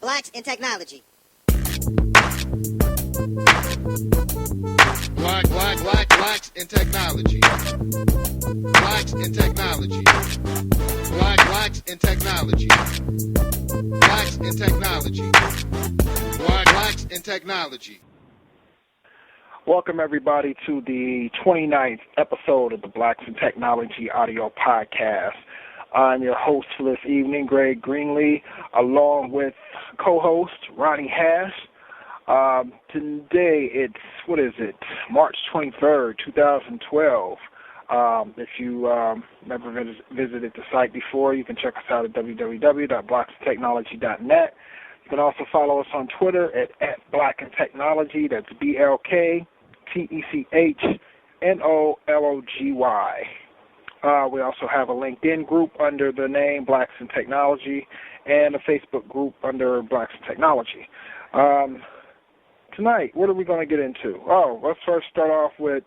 Blacks in Technology. Blacks in technology. Blacks in technology. Blacks in technology. Blacks in technology. Blacks in technology. Welcome, everybody, to the 29th episode of the Blacks in Technology audio podcast. I'm your host for this evening, Greg Greenlee, along with co-host Ronnie Hash. Today it's, March 23rd, 2012. If you never visited the site before, you can check us out at www.blackandtechnology.net. You can also follow us on Twitter at BlackandTechnology. That's BLKTECHNOLOGY. We also have a LinkedIn group under the name Blacks in Technology and a Facebook group under Blacks in Technology. Tonight, what are we going to get into? Let's first start off with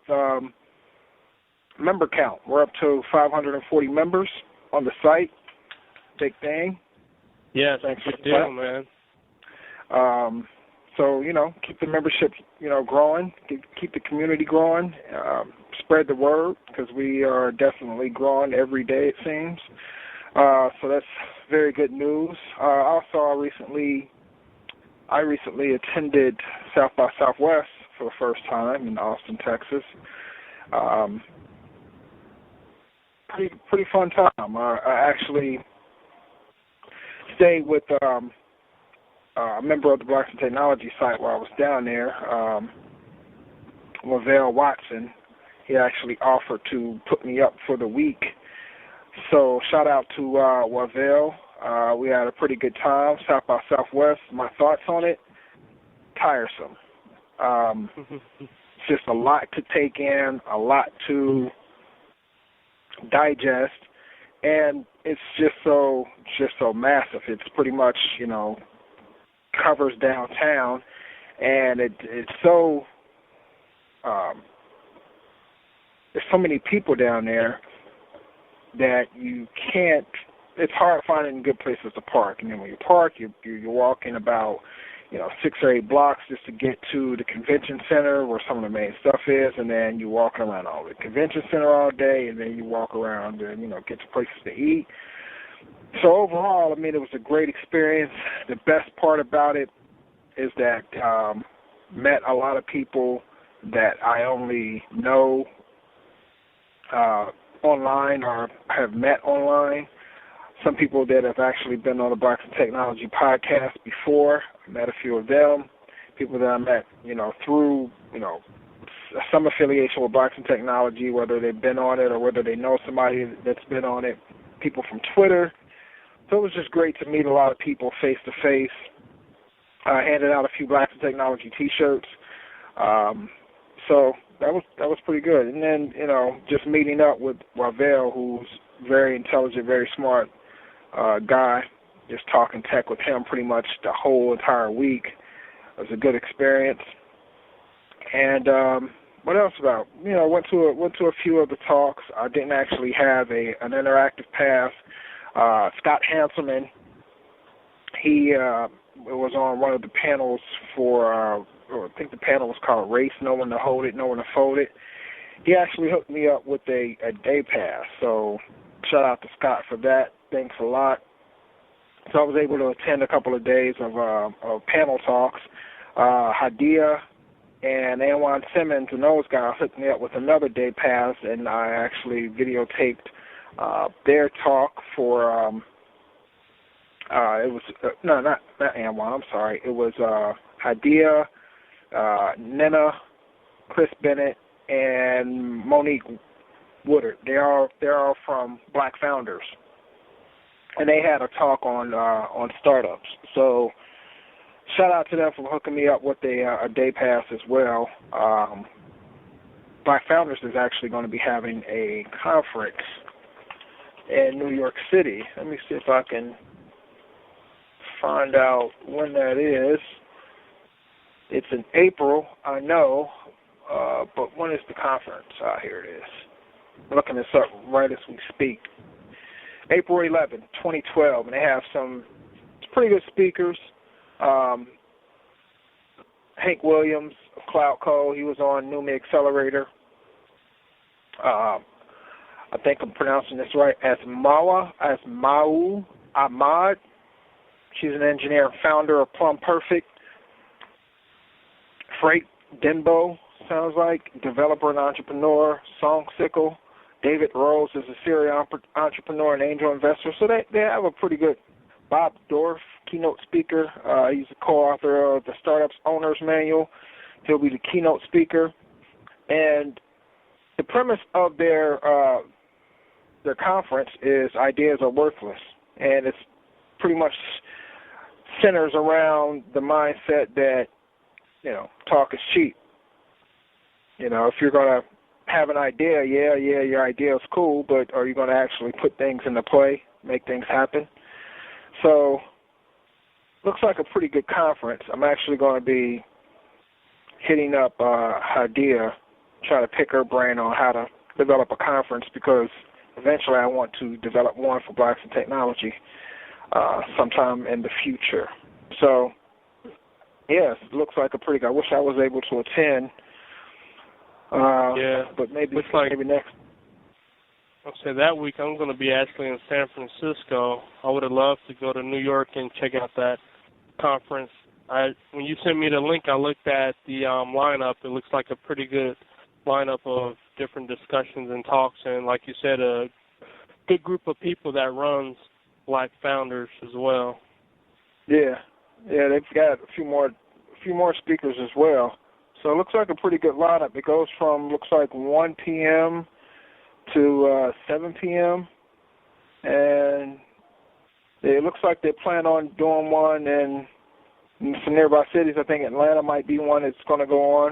member count. We're up to 540 members on the site. Big thing. Yeah, thanks for the deal, man. So, keep the membership, growing, keep the community growing, spread the word, because we are definitely growing every day, it seems. So that's very good news. Also, I recently attended South by Southwest for the first time in Austin, Texas. Pretty fun time. I actually stayed with a member of the Blacks in Technology site while I was down there, Lavelle Watson. He actually offered to put me up for the week. So shout out to Lavelle. We had a pretty good time, South by Southwest. My thoughts on it, tiresome. Just a lot to take in, a lot to digest, and it's just so massive. It's pretty much, covers downtown, and it's so there's so many people down there that you can't. It's hard finding good places to park. And then when you park, you're walking about 6 or 8 blocks just to get to the convention center where some of the main stuff is, and then you're walking around all the convention center all day, and then you walk around and get to places to eat. So overall, it was a great experience. The best part about it is that met a lot of people that I only know online or have met online. Some people that have actually been on the Blacks in Technology podcast before. I met a few of them. People that I met, through, some affiliation with Blacks in Technology, whether they've been on it or whether they know somebody that's been on it. People from Twitter. So it was just great to meet a lot of people face to face. I handed out a few Blacks in Technology T-shirts. So that was pretty good. And then, just meeting up with Lavelle, who's very intelligent, very smart guy, just talking tech with him pretty much the whole entire week. It was a good experience. And what else about? Went to a few of the talks. I didn't actually have an interactive pass. Scott Hanselman, he was on one of the panels for, I think the panel was called Race, No One to Hold It, No One to Fold It. He actually hooked me up with a day pass, so shout out to Scott for that. Thanks a lot. So I was able to attend a couple of days of panel talks. Hadia and Anwan Simmons and those guys hooked me up with another day pass, and I actually videotaped their talk for, it was, not Anwan, I'm sorry. It was Hadia, Nina, Chris Bennett, and Monique Woodard. They're all from Black Founders, and they had a talk on startups. So shout out to them for hooking me up with a day pass as well. Black Founders is actually going to be having a conference in New York City. Let me see if I can find out when that is. It's in April, I know, but when is the conference? Here it is. I'm looking this up right as we speak. April 11, 2012, and they have some pretty good speakers. Hank Williams of Cloud Code, he was on Numi Accelerator. I think I'm pronouncing this right, Mau Ahmad. She's an engineer and founder of Plum Perfect. Freight Denbo, sounds like, developer and entrepreneur. Song Sickle. David Rose is a serial entrepreneur and angel investor. So they have a pretty good. Bob Dorff, keynote speaker. He's a co-author of the Startups Owner's Manual. He'll be the keynote speaker. And the premise of their conference is ideas are worthless. And it's pretty much centers around the mindset that, talk is cheap. If you're going to have an idea, your idea is cool, but are you going to actually put things into play, make things happen? So, looks like a pretty good conference. I'm actually going to be hitting up Hadia, try to pick her brain on how to develop a conference, because eventually I want to develop one for Blacks in Technology sometime in the future. So, yes, it looks like a pretty good. I wish I was able to attend. But maybe next. I'll say that week I'm going to be actually in San Francisco. I would have loved to go to New York and check out that conference. When you sent me the link, I looked at the lineup. It looks like a pretty good lineup of different discussions and talks, and like you said, a good group of people that runs Black Founders as well. Yeah, they've got a few more speakers as well. So it looks like a pretty good lineup. It goes from 1 p.m. to 7 p.m. And it looks like they plan on doing one in some nearby cities. I think Atlanta might be one that's going to go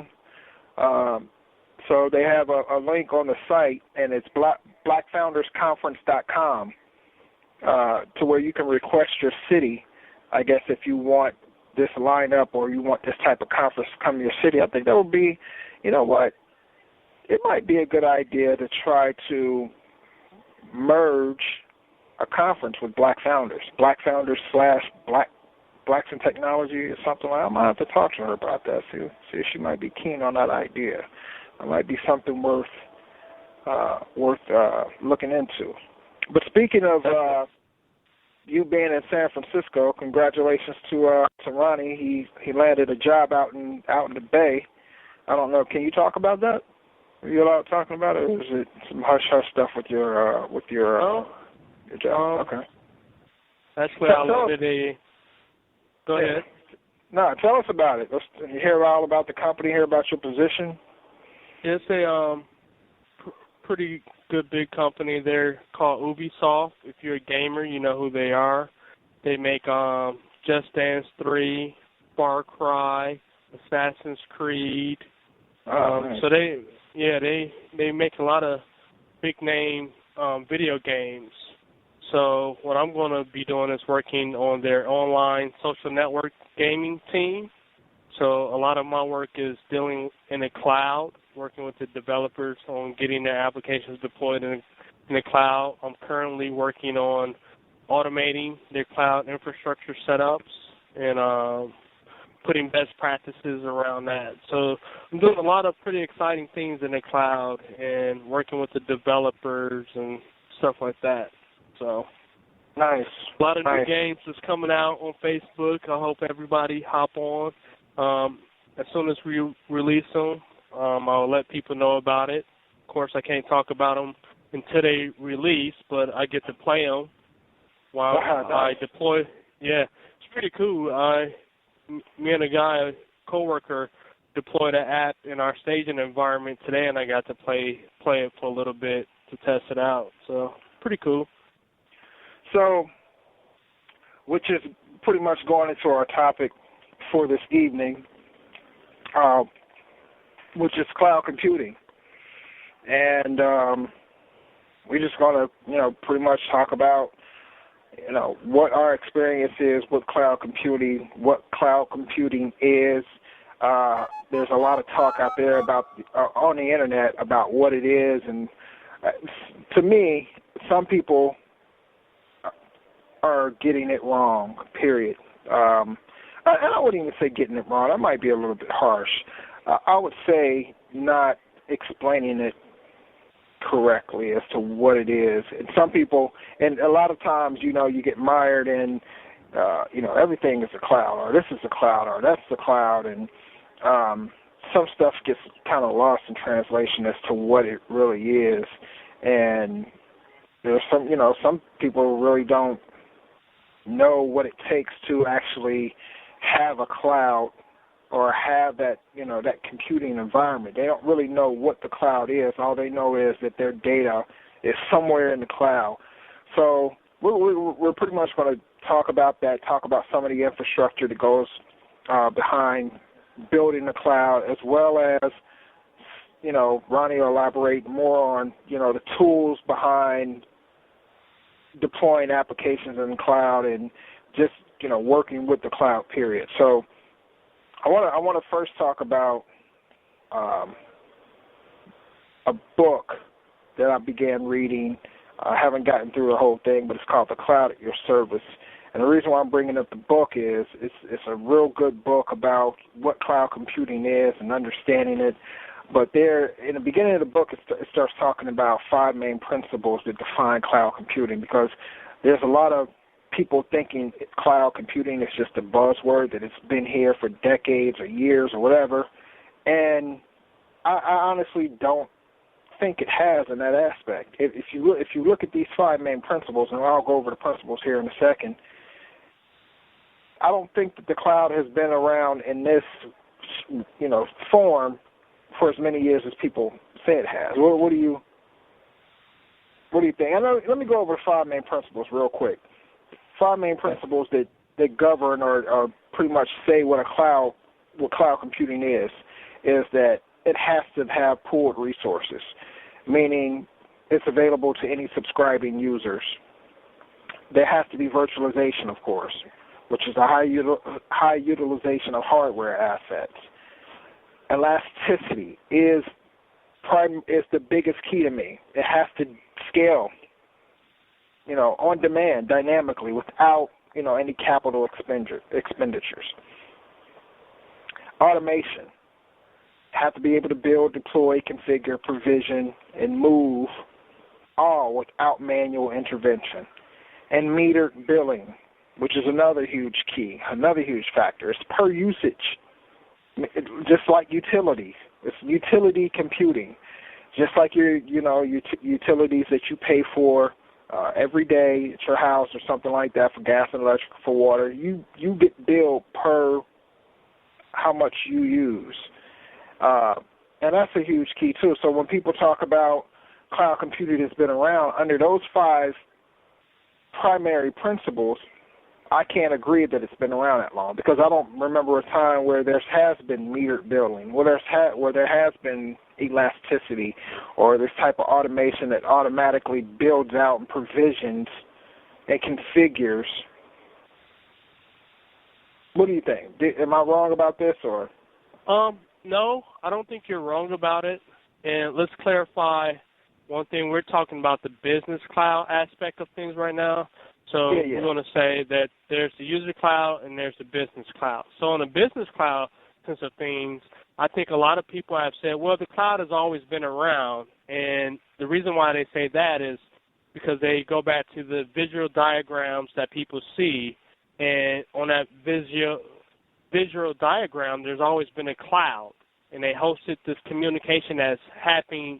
on. So they have a link on the site, and it's blackfoundersconference.com to where you can request your city, I guess, if you want this lineup or you want this type of conference to come to your city. I think that would be, it might be a good idea to try to merge a conference with Black Founders. Black Founders / Blacks in Technology or something like that. I might have to talk to her about that, see if she might be keen on that idea. It might be something worth looking into. But speaking of you being in San Francisco, congratulations to Ronnie. He landed a job out in the Bay. I don't know. Can you talk about that? Are you allowed talking about it, or is it some hush stuff with your job? Okay. Actually, I landed a. Go ahead. No, tell us about it. Let's hear all about the company. Hear about your position. It's a pretty good big company. They're called Ubisoft. If you're a gamer, you know who they are. They make Just Dance 3, Far Cry, Assassin's Creed. Nice. So they make a lot of big name video games. So what I'm going to be doing is working on their online social network gaming team. So a lot of my work is dealing in the cloud, working with the developers on getting their applications deployed in the cloud. I'm currently working on automating their cloud infrastructure setups and putting best practices around that. So I'm doing a lot of pretty exciting things in the cloud and working with the developers and stuff like that. So nice. A lot of new games is coming out on Facebook. I hope everybody hop on. As soon as we release them, I'll let people know about it. Of course, I can't talk about them until they release, but I get to play them while I deploy. Yeah, it's pretty cool. Me and a coworker, deployed an app in our staging environment today, and I got to play it for a little bit to test it out. So pretty cool. So, which is pretty much going into our topic for this evening, which is cloud computing. And we're just going to, pretty much talk about, what our experience is with cloud computing, what cloud computing is. There's a lot of talk out there about on the internet about what it is, and to me, some people are getting it wrong, period. and I wouldn't even say getting it wrong. That might be a little bit harsh. I would say not explaining it correctly as to what it is. And some people, and a lot of times, you get mired in, everything is a cloud, or this is a cloud, or that's the cloud, and some stuff gets kind of lost in translation as to what it really is. And there's some people really don't know what it takes to actually have a cloud or have that, that computing environment. They don't really know what the cloud is. All they know is that their data is somewhere in the cloud. So we're pretty much going to talk about that, talk about some of the infrastructure that goes behind building the cloud, as well as, Ronnie will elaborate more on, the tools behind deploying applications in the cloud and just, working with the cloud, period. So I want to first talk about a book that I began reading. I haven't gotten through the whole thing, but it's called The Cloud at Your Service. And the reason why I'm bringing up the book is it's a real good book about what cloud computing is and understanding it. But there, in the beginning of the book, it starts talking about 5 main principles that define cloud computing, because there's a lot of people thinking cloud computing is just a buzzword, that it's been here for decades or years or whatever. And I honestly don't think it has in that aspect. If you look at these 5 main principles, and I'll go over the principles here in a second, I don't think that the cloud has been around in this, form for as many years as people say it has. What do you think? Let me go over the 5 main principles real quick. 5 main principles that govern or pretty much say what cloud computing is that it has to have pooled resources, meaning it's available to any subscribing users. There has to be virtualization, of course, which is a high utilization of hardware assets. Elasticity is the biggest key to me. It has to scale, on demand, dynamically, without, any capital expenditures. Automation. Have to be able to build, deploy, configure, provision, and move, all without manual intervention. And metered billing, which is another huge key, another huge factor. It's per usage, just like utilities. It's utility computing, just like your utilities that you pay for every day at your house or something like that, for gas and electric, for water. You get billed per how much you use. And that's a huge key, too. So when people talk about cloud computing that's been around, under those 5 primary principles, I can't agree that it's been around that long, because I don't remember a time where there has been metered billing, where there has been elasticity, or this type of automation that automatically builds out and provisions and configures. What do you think? Am I wrong about this, or? No, I don't think you're wrong about it. And let's clarify one thing. We're talking about the business cloud aspect of things right now. So we're going to say that there's the user cloud and there's the business cloud. So on the business cloud sense of things, I think a lot of people have said, well, the cloud has always been around. And the reason why they say that is because they go back to the visual diagrams that people see. And on that visual diagram, there's always been a cloud. And they hosted this communication that's happening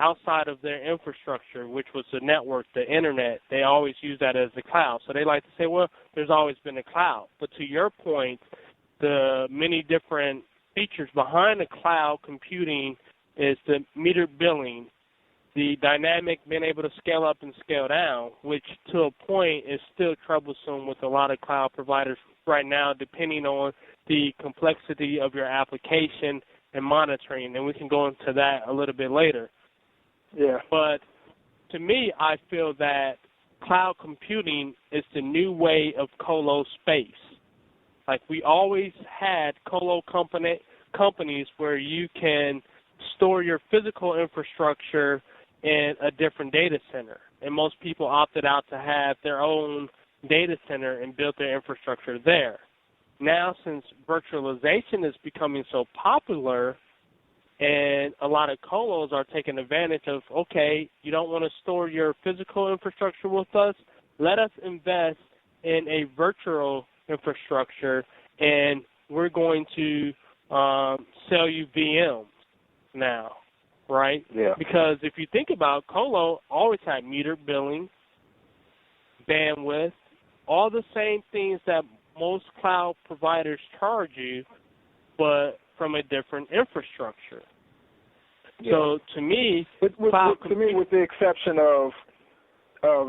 outside of their infrastructure, which was the network, the internet. They always use that as the cloud. So they like to say, well, there's always been a cloud. But to your point, the many different features behind the cloud computing is the metered billing, the dynamic being able to scale up and scale down, which to a point is still troublesome with a lot of cloud providers right now, depending on the complexity of your application and monitoring. And we can go into that a little bit later. Yeah. But to me, I feel that cloud computing is the new way of colo space. Like, we always had colo companies where you can store your physical infrastructure in a different data center. And most people opted out to have their own data center and built their infrastructure there. now since virtualization is becoming so popular and a lot of colos are taking advantage of, okay, you don't want to store your physical infrastructure with us, let us invest in a virtual infrastructure, and we're going to sell you VMs now, right? Yeah. Because if you think about colo, always had meter billing, bandwidth, all the same things that most cloud providers charge you, but from a different infrastructure. Yeah. So to me, with the exception of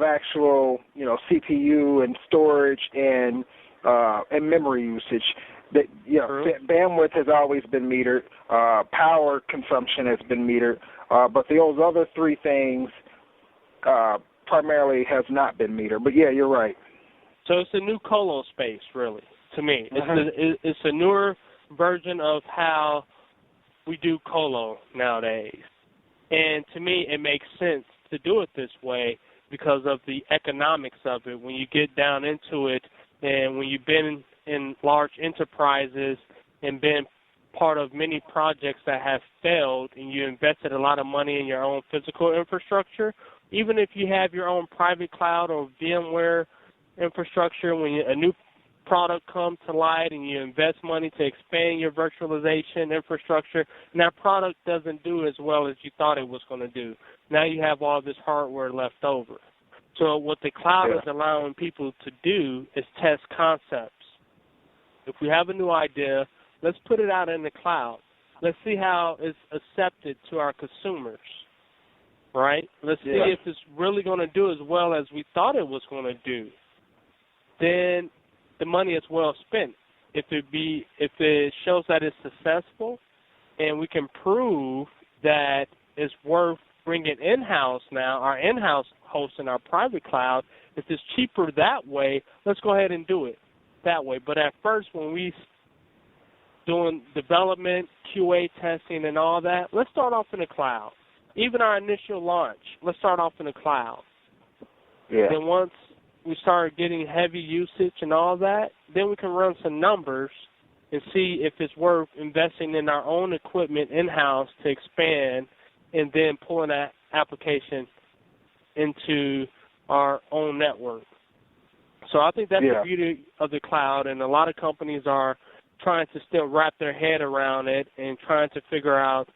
actual, CPU and storage and memory usage, that bandwidth has always been metered, power consumption has been metered, but those other three things primarily has not been metered. But yeah, you're right. So it's a new colo space, really, to me. Mm-hmm. It's a newer version of how we do colo nowadays. And to me, it makes sense to do it this way because of the economics of it. When you get down into it and when you've been in large enterprises and been part of many projects that have failed and you invested a lot of money in your own physical infrastructure, even if you have your own private cloud or VMware infrastructure, when a new product comes to light and you invest money to expand your virtualization infrastructure, and that product doesn't do as well as you thought it was going to do. Now you have all this hardware left over. So what the cloud is allowing people to do is test concepts. If we have a new idea, let's put it out in the cloud. Let's see how it's accepted to our consumers, right? Let's see if it's really going to do as well as we thought it was going to do. Then the money is well spent. If it shows that it's successful and we can prove that it's worth bringing in-house now, our in-house hosting, our private cloud, if it's cheaper that way, let's go ahead and do it that way. But at first, when we doing development, QA testing and all that, let's start off in the cloud. Even our initial launch, let's start off in the cloud. Yeah. Then once we start getting heavy usage and all that, then we can run some numbers and see if it's worth investing in our own equipment in-house to expand and then pulling that application into our own network. So I think that's the beauty of the cloud, and a lot of companies are trying to still wrap their head around it and trying to figure out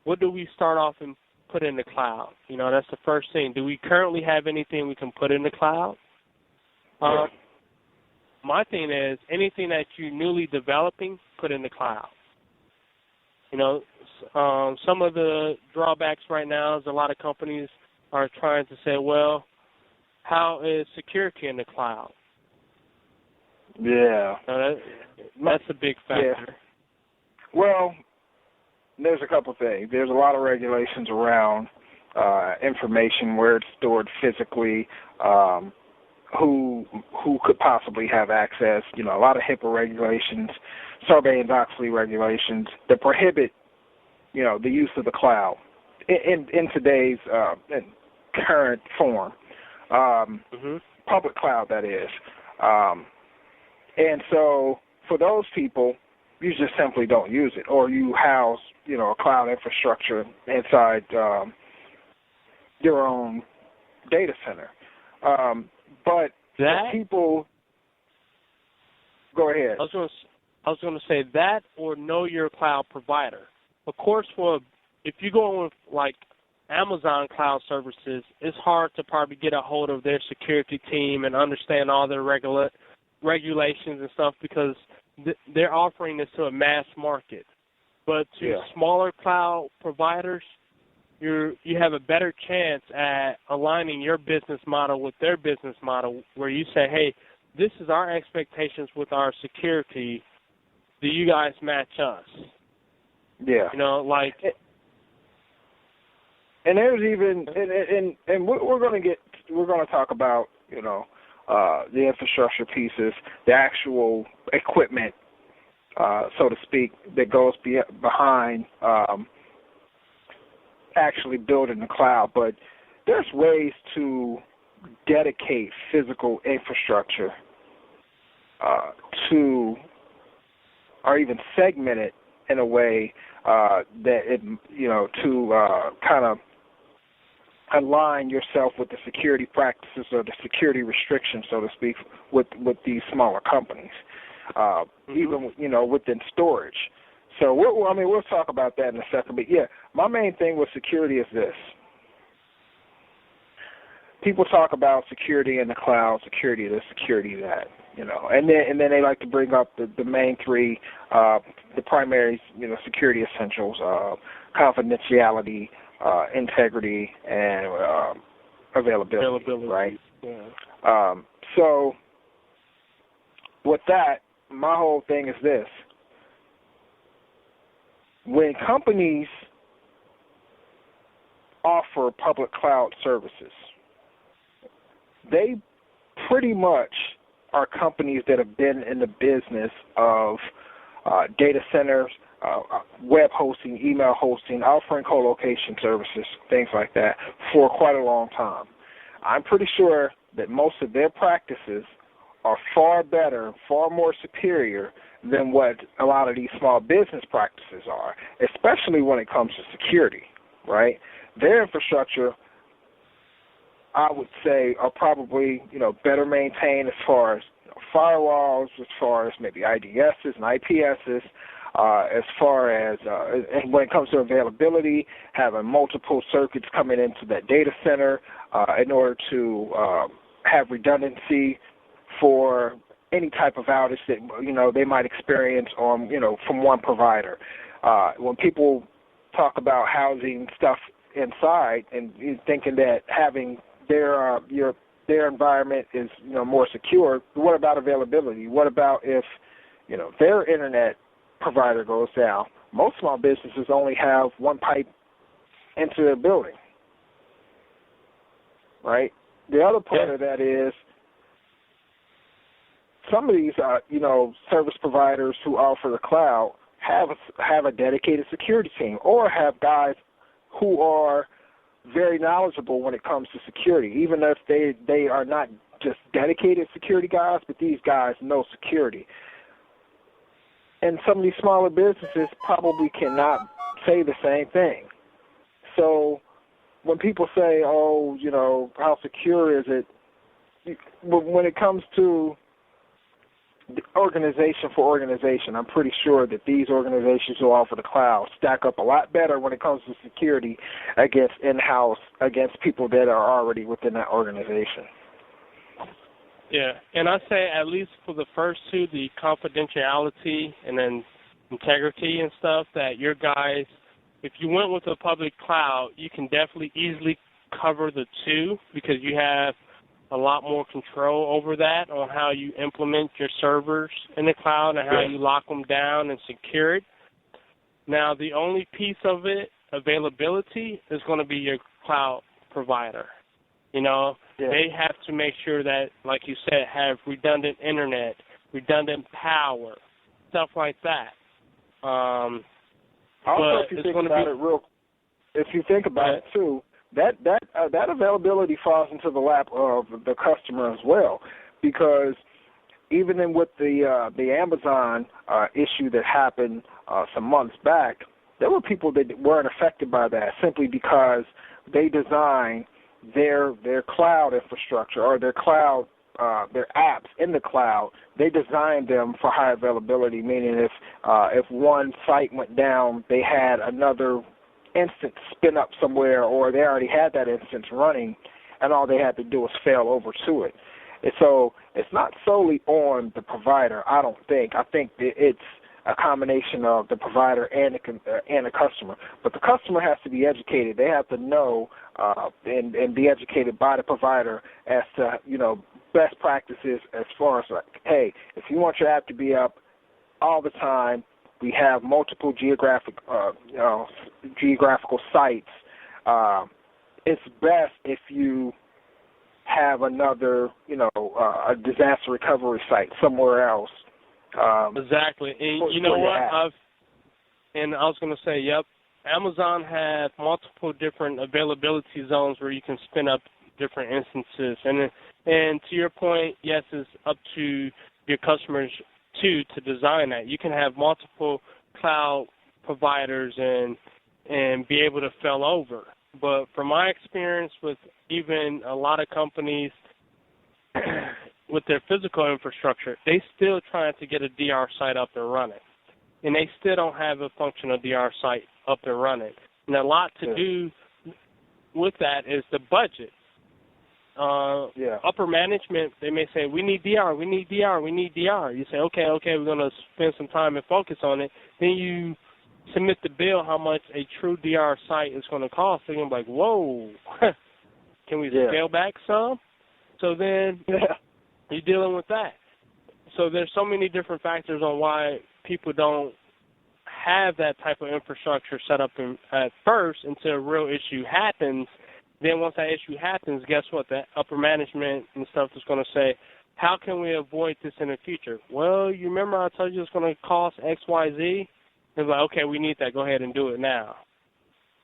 what do we start off and put in the cloud. That's the first thing. Do we currently have anything we can put in the cloud? My thing is anything that you're newly developing, put in the cloud. Some of the drawbacks right now is a lot of companies are trying to say, well, how is security in the cloud? Yeah. That's a big factor. Yeah. Well, there's a couple things. There's a lot of regulations around information, where it's stored physically, who could possibly have access. A lot of HIPAA regulations, Sarbanes-Oxley regulations that prohibit, the use of the cloud in today's current form. Public cloud, that is. And so for those people, you just simply don't use it, or you house, a cloud infrastructure inside your own data center. But people, go ahead. I was going to say that, or know your cloud provider. Of course, if you go with like Amazon Cloud Services, it's hard to probably get a hold of their security team and understand all their regulations and stuff because they're offering this to a mass market. But to smaller cloud providers, you have a better chance at aligning your business model with their business model, where you say, hey, this is our expectations with our security. Do you guys match us? Yeah. And there's even and we're going to talk about the infrastructure pieces, the actual equipment, so to speak, that goes behind actually building the cloud. But there's ways to dedicate physical infrastructure to or even segment it in a way that it, to kind of align yourself with the security practices or the security restrictions, so to speak, with these smaller companies, even within storage. So we'll talk about that in a second. But yeah, my main thing with security is this: people talk about security in the cloud, security this, security that, and then they like to bring up the main three, the primary security essentials: confidentiality, integrity, and availability. Right? Yeah. So with that, my whole thing is this: when companies offer public cloud services, they pretty much are companies that have been in the business of data centers, web hosting, email hosting, offering co-location services, things like that, for quite a long time. I'm pretty sure that most of their practices are far better, far more superior than what a lot of these small business practices are, especially when it comes to security, right? Their infrastructure, I would say, are probably, better maintained as far as firewalls, as far as maybe IDSs and IPSs, as far as and when it comes to availability, having multiple circuits coming into that data center in order to have redundancy for any type of outage that they might experience on from one provider. When people talk about housing stuff inside and thinking that having their environment is more secure, what about availability? What about if their internet provider goes down? Most small businesses only have one pipe into their building, right? The other part of that is some of these service providers who offer the cloud have a dedicated security team, or have guys who are very knowledgeable when it comes to security, even if they are not just dedicated security guys, but these guys know security. And some of these smaller businesses probably cannot say the same thing. So when people say, how secure is it, when it comes to organization for organization, I'm pretty sure that these organizations who offer the cloud stack up a lot better when it comes to security against people that are already within that organization. Yeah, and I say at least for the first two, the confidentiality and then integrity and stuff, that your guys, if you went with a public cloud, you can definitely easily cover the two, because you have a lot more control over that on how you implement your servers in the cloud and how you lock them down and secure it. Now, the only piece of it, availability, is going to be your cloud provider. They have to make sure that, like you said, have redundant internet, redundant power, stuff like that. Also, if you think about it too, that availability falls into the lap of the customer as well, because even with the Amazon issue that happened some months back, there were people that weren't affected by that simply because they designed their cloud infrastructure, or their cloud their apps in the cloud. They designed them for high availability, meaning if one site went down, they had another instance spin up somewhere, or they already had that instance running, and all they had to do was fail over to it. And so it's not solely on the provider, I don't think. I think it's a combination of the provider and the customer. But the customer has to be educated. They have to know and be educated by the provider as to, best practices as far as, like, hey, if you want your app to be up all the time, we have multiple geographical sites. It's best if you have another, a disaster recovery site somewhere else. Exactly. And you know what? I was going to say, yep, Amazon has multiple different availability zones where you can spin up different instances. And to your point, yes, it's up to your customers too to design that. You can have multiple cloud providers and be able to fail over. But from my experience with even a lot of companies with their physical infrastructure, they still trying to get a DR site up and running. And they still don't have a functional DR site up and running. And a lot to do with that is the budget. Upper management, they may say, we need DR, we need DR, we need DR. You say, okay, we're going to spend some time and focus on it. Then you submit the bill how much a true DR site is going to cost. They're going to be like, whoa, can we scale back some? So then you're dealing with that. So there's so many different factors on why people don't have that type of infrastructure set up at first until a real issue happens. Then once that issue happens, guess what? The upper management and stuff is going to say, how can we avoid this in the future? Well, you remember I told you it's going to cost X, Y, Z? It's like, okay, we need that. Go ahead and do it now.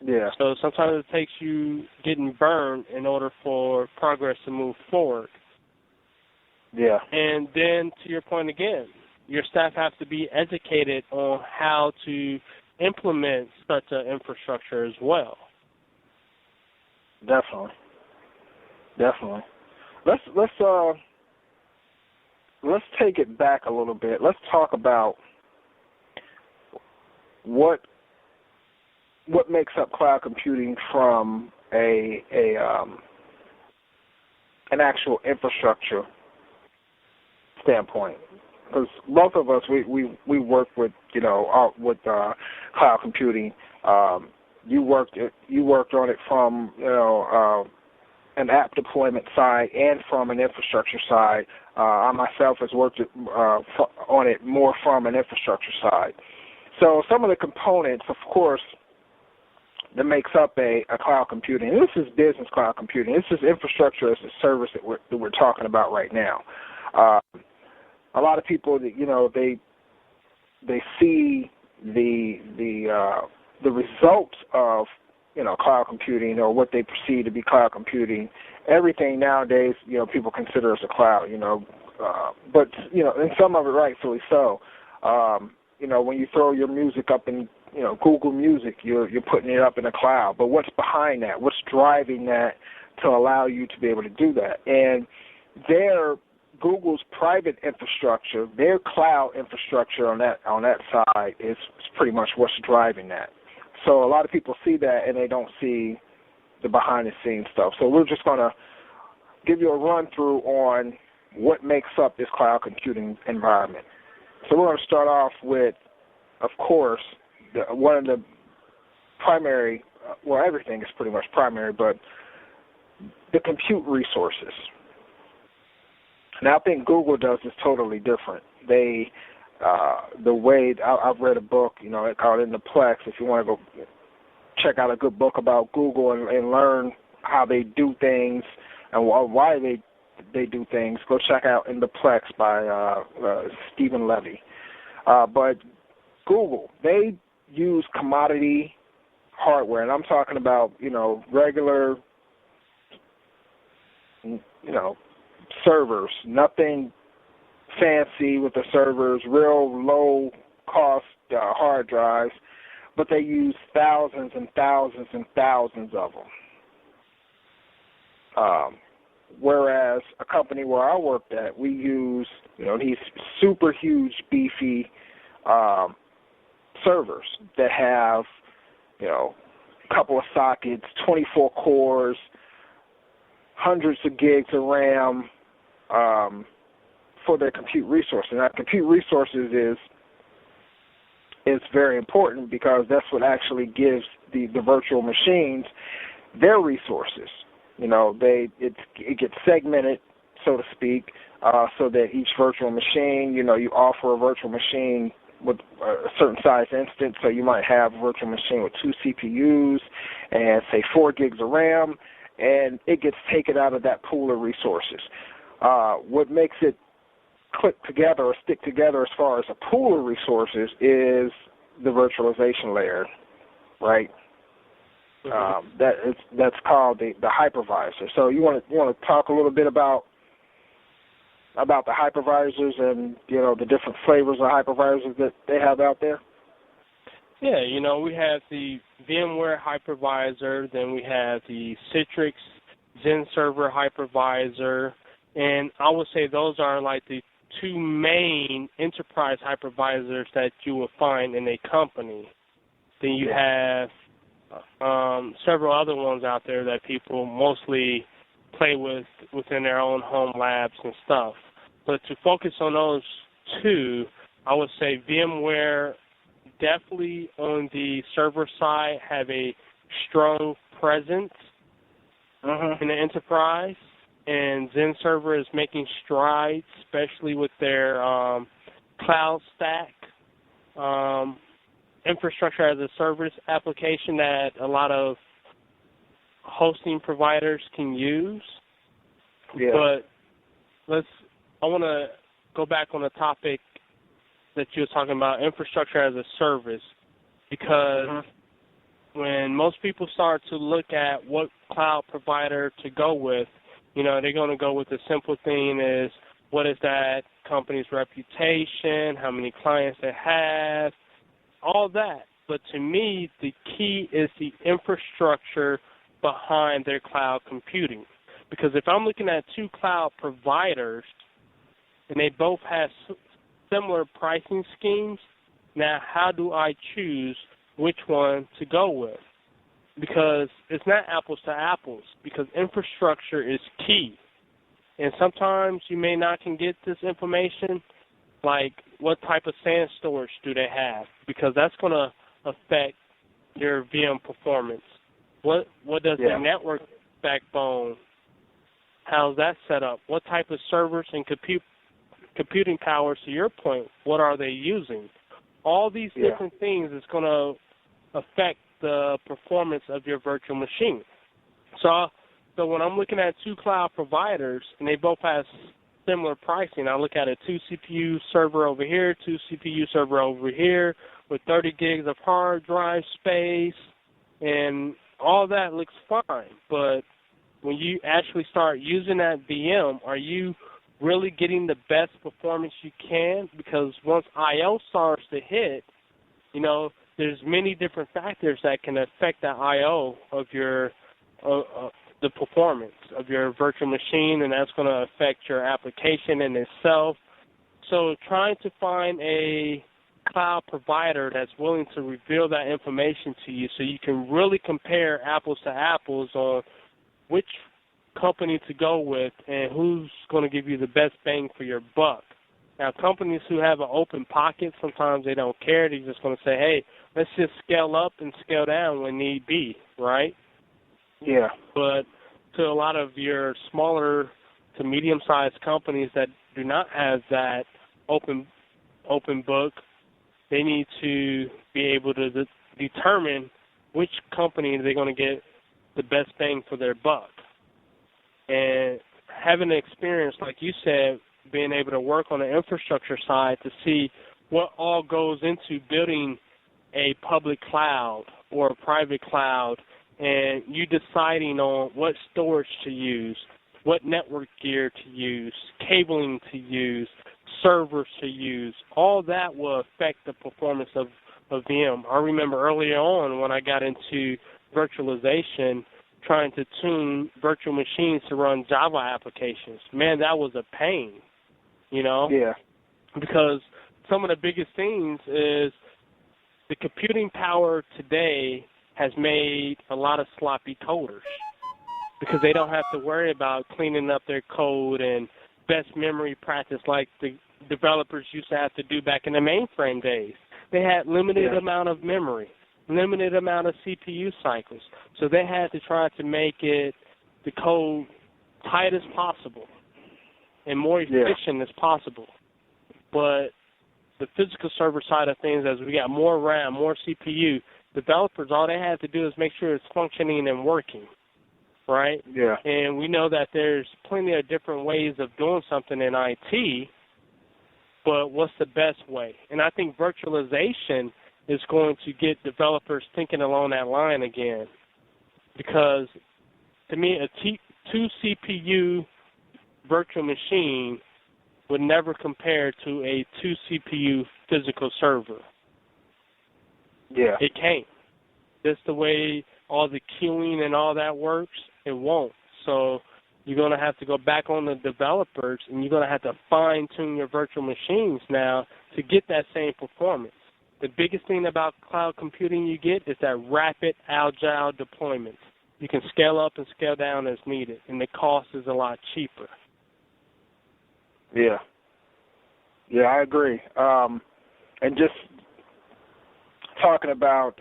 Yeah. So sometimes it takes you getting burned in order for progress to move forward. Yeah. And then to your point again, your staff has to be educated on how to implement such an infrastructure as well. Definitely. Let's take it back a little bit. Let's talk about what makes up cloud computing from an actual infrastructure standpoint. Because both of us, we work with cloud computing. You worked on it from an app deployment side and from an infrastructure side. I myself has worked on it more from an infrastructure side. So some of the components, of course, that makes up a cloud computing. And this is business cloud computing. This is infrastructure as a service that we're talking about right now. A lot of people, they see the results of cloud computing or what they perceive to be cloud computing. Everything nowadays, people consider as a cloud. But and some of it rightfully so. When you throw your music up in Google Music, you're putting it up in the cloud. But what's behind that? What's driving that to allow you to be able to do that? And Google's private infrastructure, their cloud infrastructure on that side is pretty much what's driving that. So a lot of people see that and they don't see the behind-the-scenes stuff. So we're just going to give you a run-through on what makes up this cloud computing environment. So we're going to start off with, of course, one of the primary, everything is pretty much primary, but the compute resources. Now, I think Google does this totally different. They, the way, I've read a book, called In the Plex. If you want to go check out a good book about Google and learn how they do things and why they do things, go check out In the Plex by Stephen Levy. But Google, they use commodity hardware, and I'm talking about, regular, servers, nothing fancy with the servers, real low-cost hard drives, but they use thousands and thousands and thousands of them. Whereas a company where I worked at, we use, these super huge, beefy servers that have, a couple of sockets, 24 cores, hundreds of gigs of RAM for their compute resources. Now, compute resources is very important because that's what actually gives the virtual machines their resources. It gets segmented, so to speak, so that each virtual machine, you offer a virtual machine with a certain size instance. So you might have a virtual machine with 2 CPUs and, say, 4 gigs of RAM, and it gets taken out of that pool of resources. What makes it click together or stick together as far as a pool of resources is the virtualization layer, right? That's called the hypervisor. So you want to talk a little bit about about the hypervisors and, the different flavors of hypervisors that they have out there? Yeah, we have the VMware hypervisor, then we have the Citrix Zen Server hypervisor, and I would say those are like the two main enterprise hypervisors that you will find in a company. Then you have several other ones out there that people mostly play with within their own home labs and stuff. But to focus on those two, I would say VMware definitely on the server side have a strong presence in the enterprise, and Zen Server is making strides, especially with their cloud stack infrastructure as a service application that a lot of hosting providers can use. Yeah. But I want to go back on the topic that you were talking about, infrastructure as a service, because when most people start to look at what cloud provider to go with, they're going to go with the simple thing is, what is that company's reputation, how many clients they have, all that. But to me, the key is the infrastructure behind their cloud computing. Because if I'm looking at two cloud providers and they both have similar pricing schemes, now how do I choose which one to go with? Because it's not apples to apples, because infrastructure is key. And sometimes you may not can get this information, like what type of SAN storage do they have, because that's going to affect your VM performance. What does the network backbone, how's that set up? What type of servers and computing powers, to your point, what are they using? All these different things is going to affect the performance of your virtual machine. So when I'm looking at two cloud providers and they both have similar pricing, I look at a 2 CPU server over here, 2 CPU server over here with 30 gigs of hard drive space, and all that looks fine. But when you actually start using that VM, are you really getting the best performance you can? Because once I/O starts to hit, there's many different factors that can affect the I/O of your the performance of your virtual machine, and that's going to affect your application in itself. So trying to find a cloud provider that's willing to reveal that information to you so you can really compare apples to apples on which company to go with and who's going to give you the best bang for your buck. Now, companies who have an open pocket, sometimes they don't care. They're just going to say, hey, let's just scale up and scale down when need be, right? Yeah. But to a lot of your smaller to medium-sized companies that do not have that open book, they need to be able to determine which company they're going to get the best bang for their buck. And having an experience, like you said, being able to work on the infrastructure side to see what all goes into building a public cloud or a private cloud, and you deciding on what storage to use, what network gear to use, cabling to use, servers to use, all that will affect the performance of VM. I remember earlier on when I got into virtualization, trying to tune virtual machines to run Java applications. Man, that was a pain, Yeah. Because some of the biggest things is the computing power today has made a lot of sloppy coders because they don't have to worry about cleaning up their code and best memory practice like the developers used to have to do back in the mainframe days. They had limited amount of memory, limited amount of CPU cycles. So they had to try to make the code tight as possible and more efficient as possible. But the physical server side of things, as we got more RAM, more CPU, developers, all they have to do is make sure it's functioning and working, right? Yeah. And we know that there's plenty of different ways of doing something in IT, but what's the best way? And I think virtualization is going to get developers thinking along that line again, because to me, a 2 CPU virtual machine would never compare to a 2 CPU physical server. Yeah. It can't. Just the way all the queuing and all that works, it won't. So you're going to have to go back on the developers, and you're going to have to fine-tune your virtual machines now to get that same performance. The biggest thing about cloud computing you get is that rapid, agile deployment. You can scale up and scale down as needed, and the cost is a lot cheaper. Yeah. Yeah, I agree. And just talking about,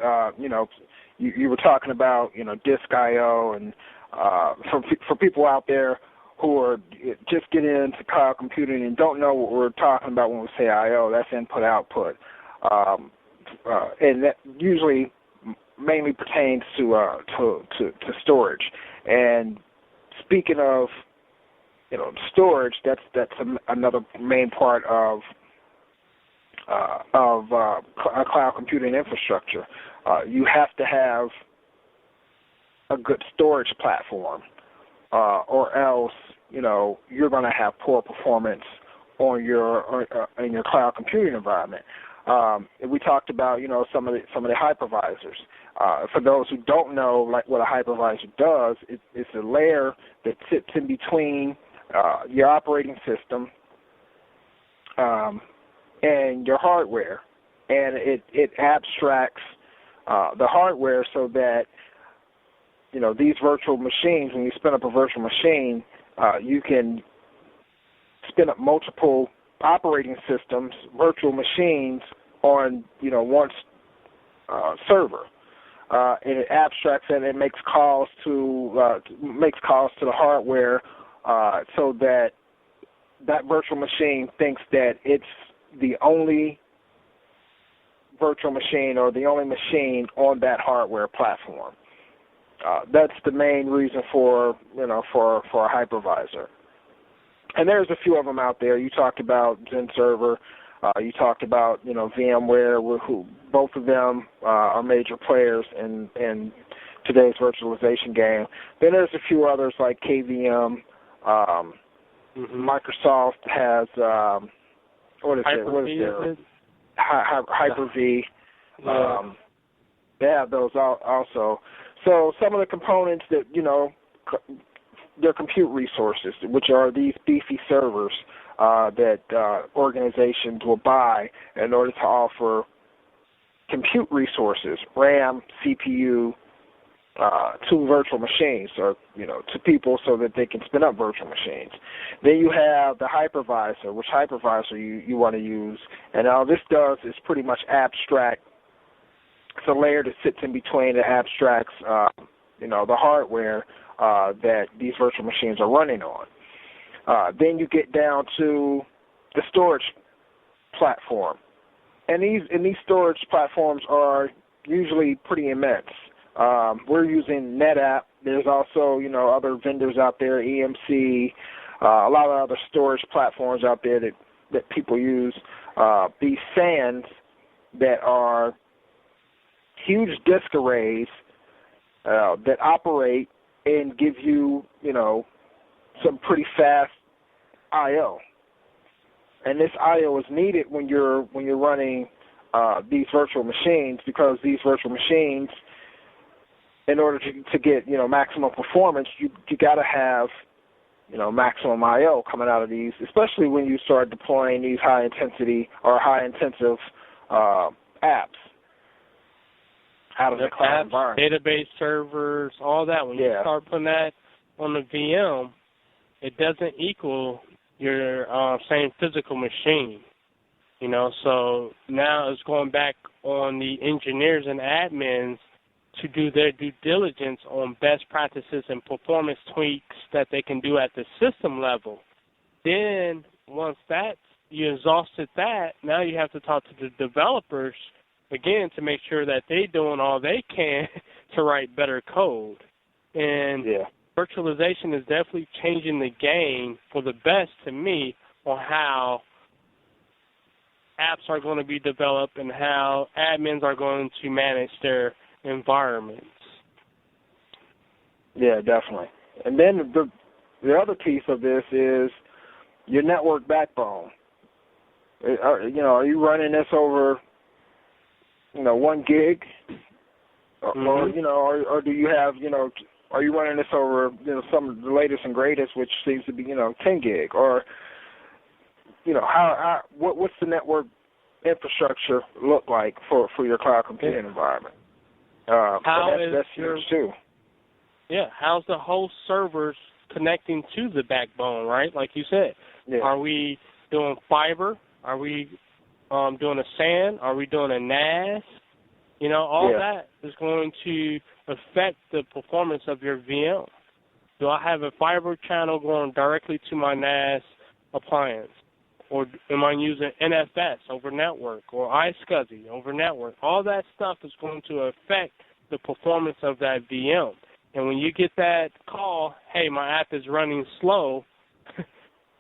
you were talking about, disk I/O, and for people out there who are just getting into cloud computing and don't know what we're talking about when we say I/O, that's input-output. And that usually mainly pertains to storage. And speaking of storage, that's another main part of cloud computing infrastructure. You have to have a good storage platform, or else you're going to have poor performance on your in your cloud computing environment. We talked about some of the hypervisors. For those who don't know, like what a hypervisor does, it's a layer that sits in between your operating system and your hardware, and it abstracts the hardware so that these virtual machines, when you spin up a virtual machine, you can spin up multiple operating systems, virtual machines on one server, and it abstracts and it makes calls to the hardware, so that virtual machine thinks that it's the only virtual machine or the only machine on that hardware platform. That's the main reason for a hypervisor. And there's a few of them out there. You talked about Zen Server. You talked about VMware, who both of them are major players in today's virtualization game. Then there's a few others like KVM. Microsoft has Hyper-V. They have those also. So some of the components that they're compute resources, which are these beefy servers that organizations will buy in order to offer compute resources, RAM, CPU, to virtual machines, or to people, so that they can spin up virtual machines. Then you have the hypervisor, which hypervisor you want to use, and all this does is pretty much abstract. It's a layer that sits in between that abstracts, the hardware that these virtual machines are running on. Then you get down to the storage platform, and these storage platforms are usually pretty immense. We're using NetApp. There's also other vendors out there, EMC, a lot of other storage platforms out there that people use. These SANs that are huge disk arrays that operate and give you some pretty fast I/O, and this I/O is needed when you're running these virtual machines, because these virtual machines, in order to get maximum performance, you got to have maximum I/O coming out of these, especially when you start deploying these high intensive apps out of the cloud environment. Database servers, all that. When you start putting that on the VM, it doesn't equal your same physical machine. So now it's going back on the engineers and admins to do their due diligence on best practices and performance tweaks that they can do at the system level. Then once you exhausted that, now you have to talk to the developers again to make sure that they're doing all they can to write better code. And virtualization is definitely changing the game for the best, to me, on how apps are going to be developed and how admins are going to manage their environments. Yeah, definitely. And then the other piece of this is your network backbone. Are you running this over 1 gig, or do you have are you running this over some of the latest and greatest, which seems to be 10 gig, or what's the network infrastructure look like for your cloud computing environment? That's huge too. Yeah, how's the host servers connecting to the backbone, right? Like you said, Are we doing fiber? Are we doing a SAN? Are we doing a NAS? All that is going to affect the performance of your VM. Do I have a fiber channel going directly to my NAS appliance? Or am I using NFS over network or iSCSI over network? All that stuff is going to affect the performance of that VM. And when you get that call, hey, my app is running slow,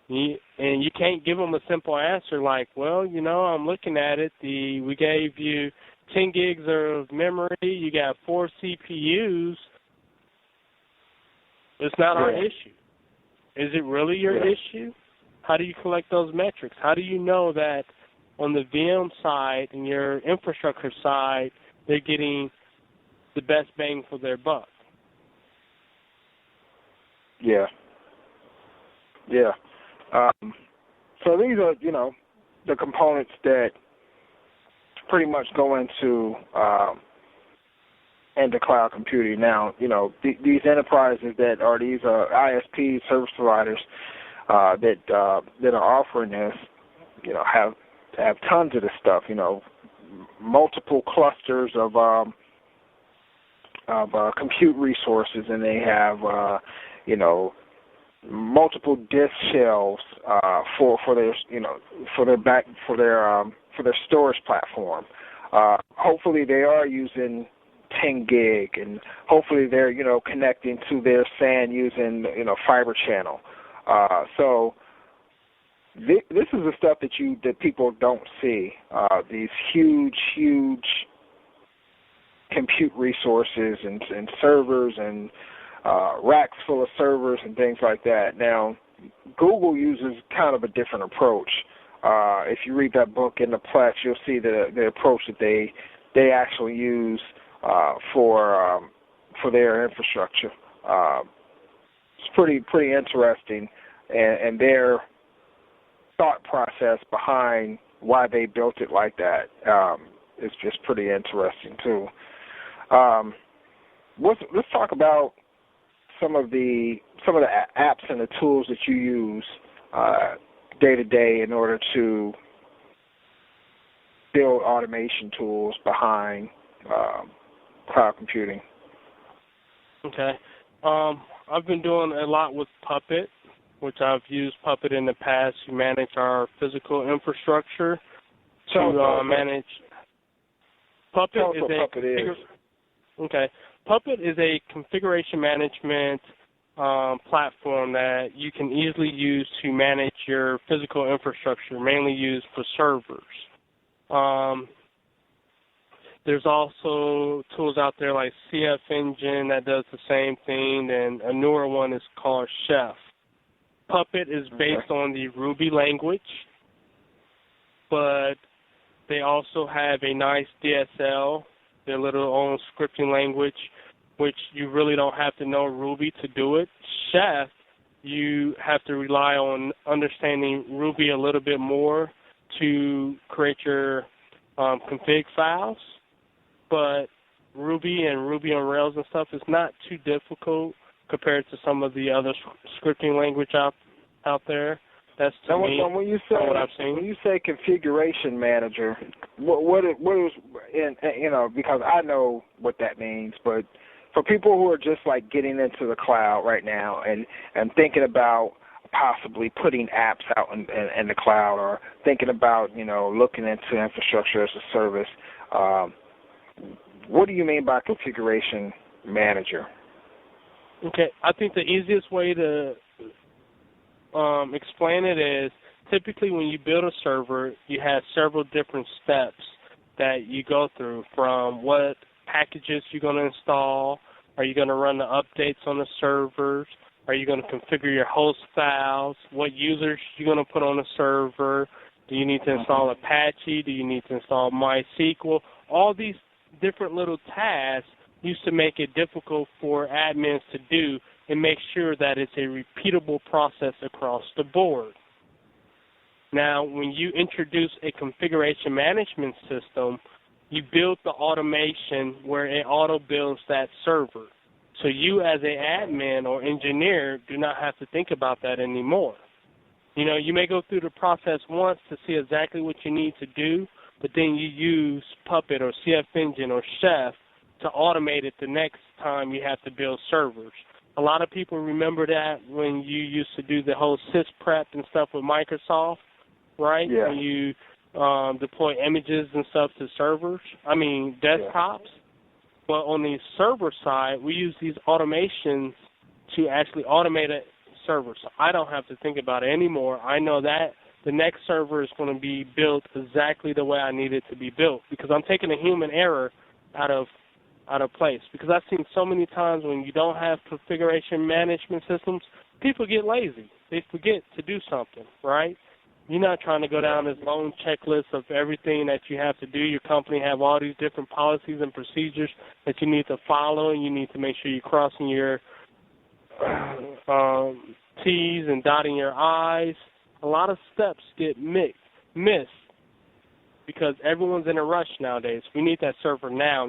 and you can't give them a simple answer like, well, I'm looking at it. We gave you 10 gigs of memory. You got 4 CPUs. It's not our issue. Is it really your issue? How do you collect those metrics? How do you know that on the VM side and your infrastructure side, they're getting the best bang for their buck? Yeah. So these are, the components that pretty much go into cloud computing. Now, these enterprises that are these ISP service providers that are offering this, have tons of this stuff. Multiple clusters of compute resources, and they have multiple disk shelves for their storage platform. Hopefully, they are using 10 gig, and hopefully they're connecting to their SAN using fiber channel. So this is the stuff that people don't see. These huge compute resources and servers and racks full of servers and things like that. Now, Google uses kind of a different approach. If you read that book in the Plex, you'll see the approach that they actually use for their infrastructure. It's pretty interesting, and their thought process behind why they built it like that is just pretty interesting too. Let's talk about some of the apps and the tools that you use day to day in order to build automation tools behind cloud computing. Okay. I've been doing a lot with Puppet, which I've used Puppet in the past to manage our physical infrastructure. Manage. Puppet is Puppet is. Okay. Puppet is a configuration management platform that you can easily use to manage your physical infrastructure, mainly used for servers. There's also tools out there like CF Engine that does the same thing, and a newer one is called Chef. Puppet is based on the Ruby language, but they also have a nice DSL, their little own scripting language, which you really don't have to know Ruby to do it. Chef, you have to rely on understanding Ruby a little bit more to create your config files. But Ruby and Ruby on Rails and stuff is not too difficult compared to some of the other scripting language out there. That's to me what I've seen. When you say configuration manager, what is because I know what that means, but for people who are just like getting into the cloud right now and thinking about possibly putting apps out in the cloud, or thinking about looking into infrastructure as a service, what do you mean by configuration manager? Okay, I think the easiest way to explain it is typically when you build a server, you have several different steps that you go through, from what packages you're going to install, are you going to run the updates on the servers, Are you going to configure your host files? What users you're going to put on the server? Do you need to install Apache? Do you need to install MySQL? All these different little tasks used to make it difficult for admins to do and make sure that it's a repeatable process across the board. Now, when you introduce a configuration management system, you build the automation where it auto-builds that server. So you as an admin or engineer do not have to think about that anymore. You know, you may go through the process once to see exactly what you need to do, but then you use Puppet or CF Engine or Chef to automate it the next time you have to build servers. A lot of people remember that when you used to do the whole sysprep and stuff with Microsoft, right? Yeah. When you deploy images and stuff to desktops. Yeah. But on the server side, we use these automations to actually automate a server. So I don't have to think about it anymore. I know that the next server is going to be built exactly the way I need it to be built because I'm taking a human error out of place. Because I've seen so many times when you don't have configuration management systems, people get lazy. They forget to do something, right? You're not trying to go down this long checklist of everything that you have to do. Your company have all these different policies and procedures that you need to follow, and you need to make sure you're crossing your T's and dotting your I's. A lot of steps get missed because everyone's in a rush nowadays. We need that server now.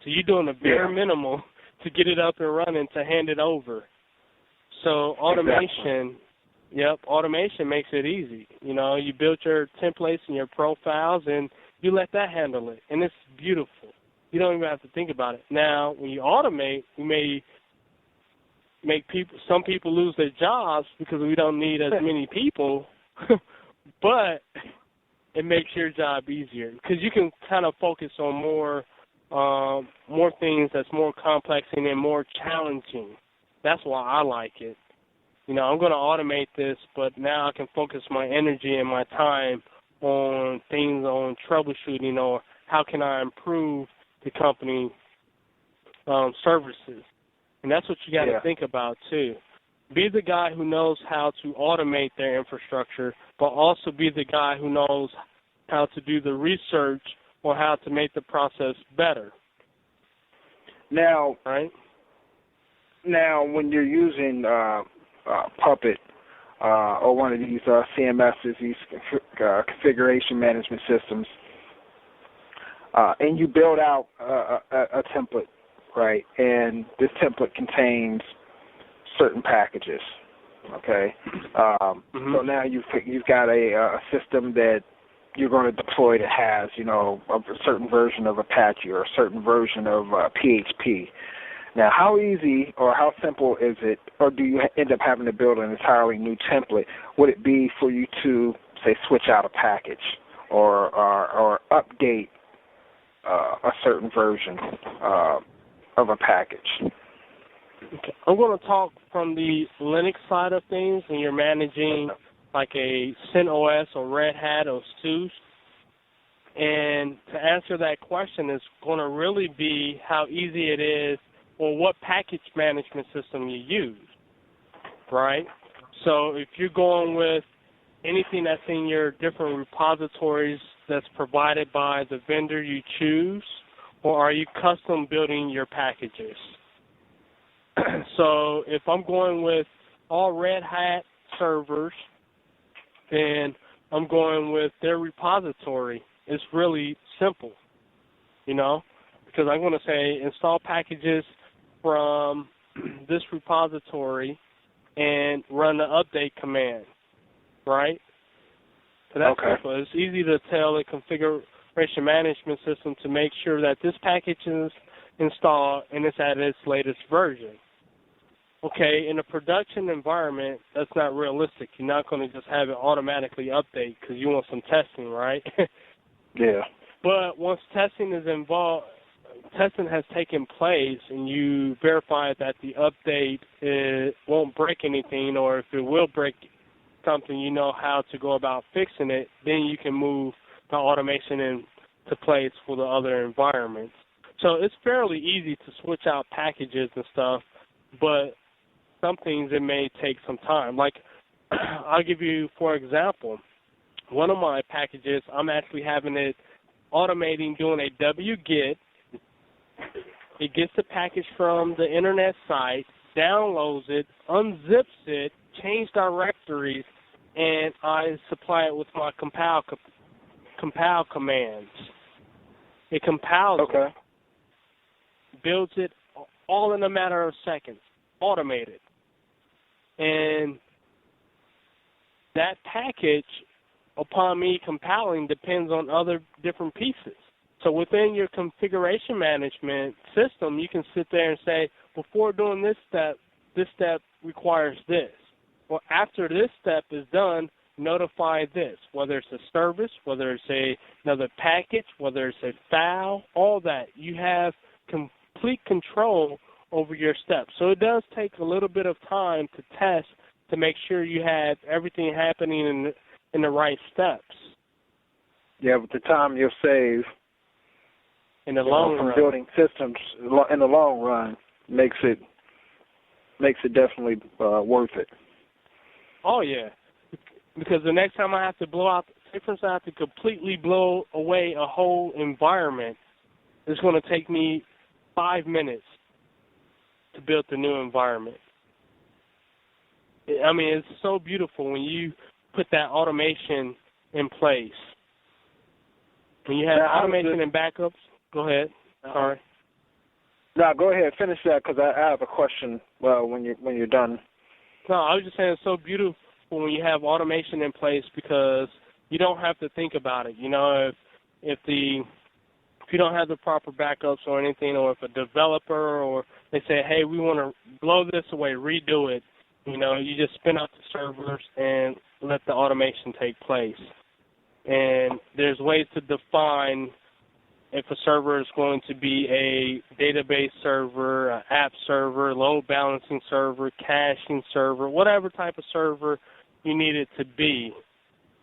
So you're doing the bare minimum to get it up and running to hand it over. So automation... Yep, automation makes it easy. You know, you build your templates and your profiles, and you let that handle it, and it's beautiful. You don't even have to think about it. Now, when you automate, you may make some people lose their jobs because we don't need as many people, but it makes your job easier because you can kind of focus on more things that's more complex and then more challenging. That's why I like it. You know, I'm going to automate this, but now I can focus my energy and my time on things on troubleshooting or how can I improve the company services. And that's what you got to think about, too. Be the guy who knows how to automate their infrastructure, but also be the guy who knows how to do the research on how to make the process better. Now, right? Now, when you're using Puppet or one of these CMSs, these configuration management systems, and you build out a template, right? And this template contains certain packages, okay? So now you've got a system that you're going to deploy that has, you know, a certain version of Apache or a certain version of PHP. Now, how easy or how simple is it, or do you end up having to build an entirely new template? Would it be for you to, say, switch out a package or update a certain version of a package? Okay. I'm going to talk from the Linux side of things when you're managing like a CentOS or Red Hat or SUSE. And to answer that question is going to really be how easy it is or what package management system you use, right? So if you're going with anything that's in your different repositories that's provided by the vendor you choose, or are you custom building your packages? So if I'm going with all Red Hat servers, then I'm going with their repository. It's really simple, you know, because I'm going to say install packages from this repository and run the update command, right? So that's simple. It's easy to tell a configuration management system to make sure that this package is installed and it's at its latest version. Okay, in a production environment, that's not realistic. You're not going to just have it automatically update because you want some testing, right? Yeah. But once testing is involved, testing has taken place and you verify that the update won't break anything, or if it will break something, you know how to go about fixing it, then you can move the automation into place for the other environments. So it's fairly easy to switch out packages and stuff, but some things it may take some time. Like, I'll give you, for example, one of my packages, I'm actually having it automating, doing a wget. It gets the package from the internet site, downloads it, unzips it, change directories, and I supply it with my compile commands. It compiles it, builds it all in a matter of seconds, automated. And that package, upon me compiling, depends on other different pieces. So within your configuration management system, you can sit there and say, before doing this step requires this. Well, after this step is done, notify this, whether it's a service, whether it's another package, whether it's a file, all that. You have complete control over your steps. So it does take a little bit of time to test to make sure you have everything happening in the right steps. Yeah, but the time you'll save in the long from run, building systems in the long run makes it definitely worth it. Oh yeah, because the next time I have to blow out, say for instance, I have to completely blow away a whole environment, it's going to take me 5 minutes to build the new environment. I mean, it's so beautiful when you put that automation in place. When you have automation and backups, go ahead. Sorry. No, go ahead. Finish that because I have a question. Well, when you're done. No, I was just saying it's so beautiful when you have automation in place because you don't have to think about it. You know, if you don't have the proper backups or anything, or if a developer or they say, hey, we want to blow this away, redo it, you know, you just spin up the servers and let the automation take place. And there's ways to define if a server is going to be a database server, an app server, load balancing server, caching server, whatever type of server you need it to be.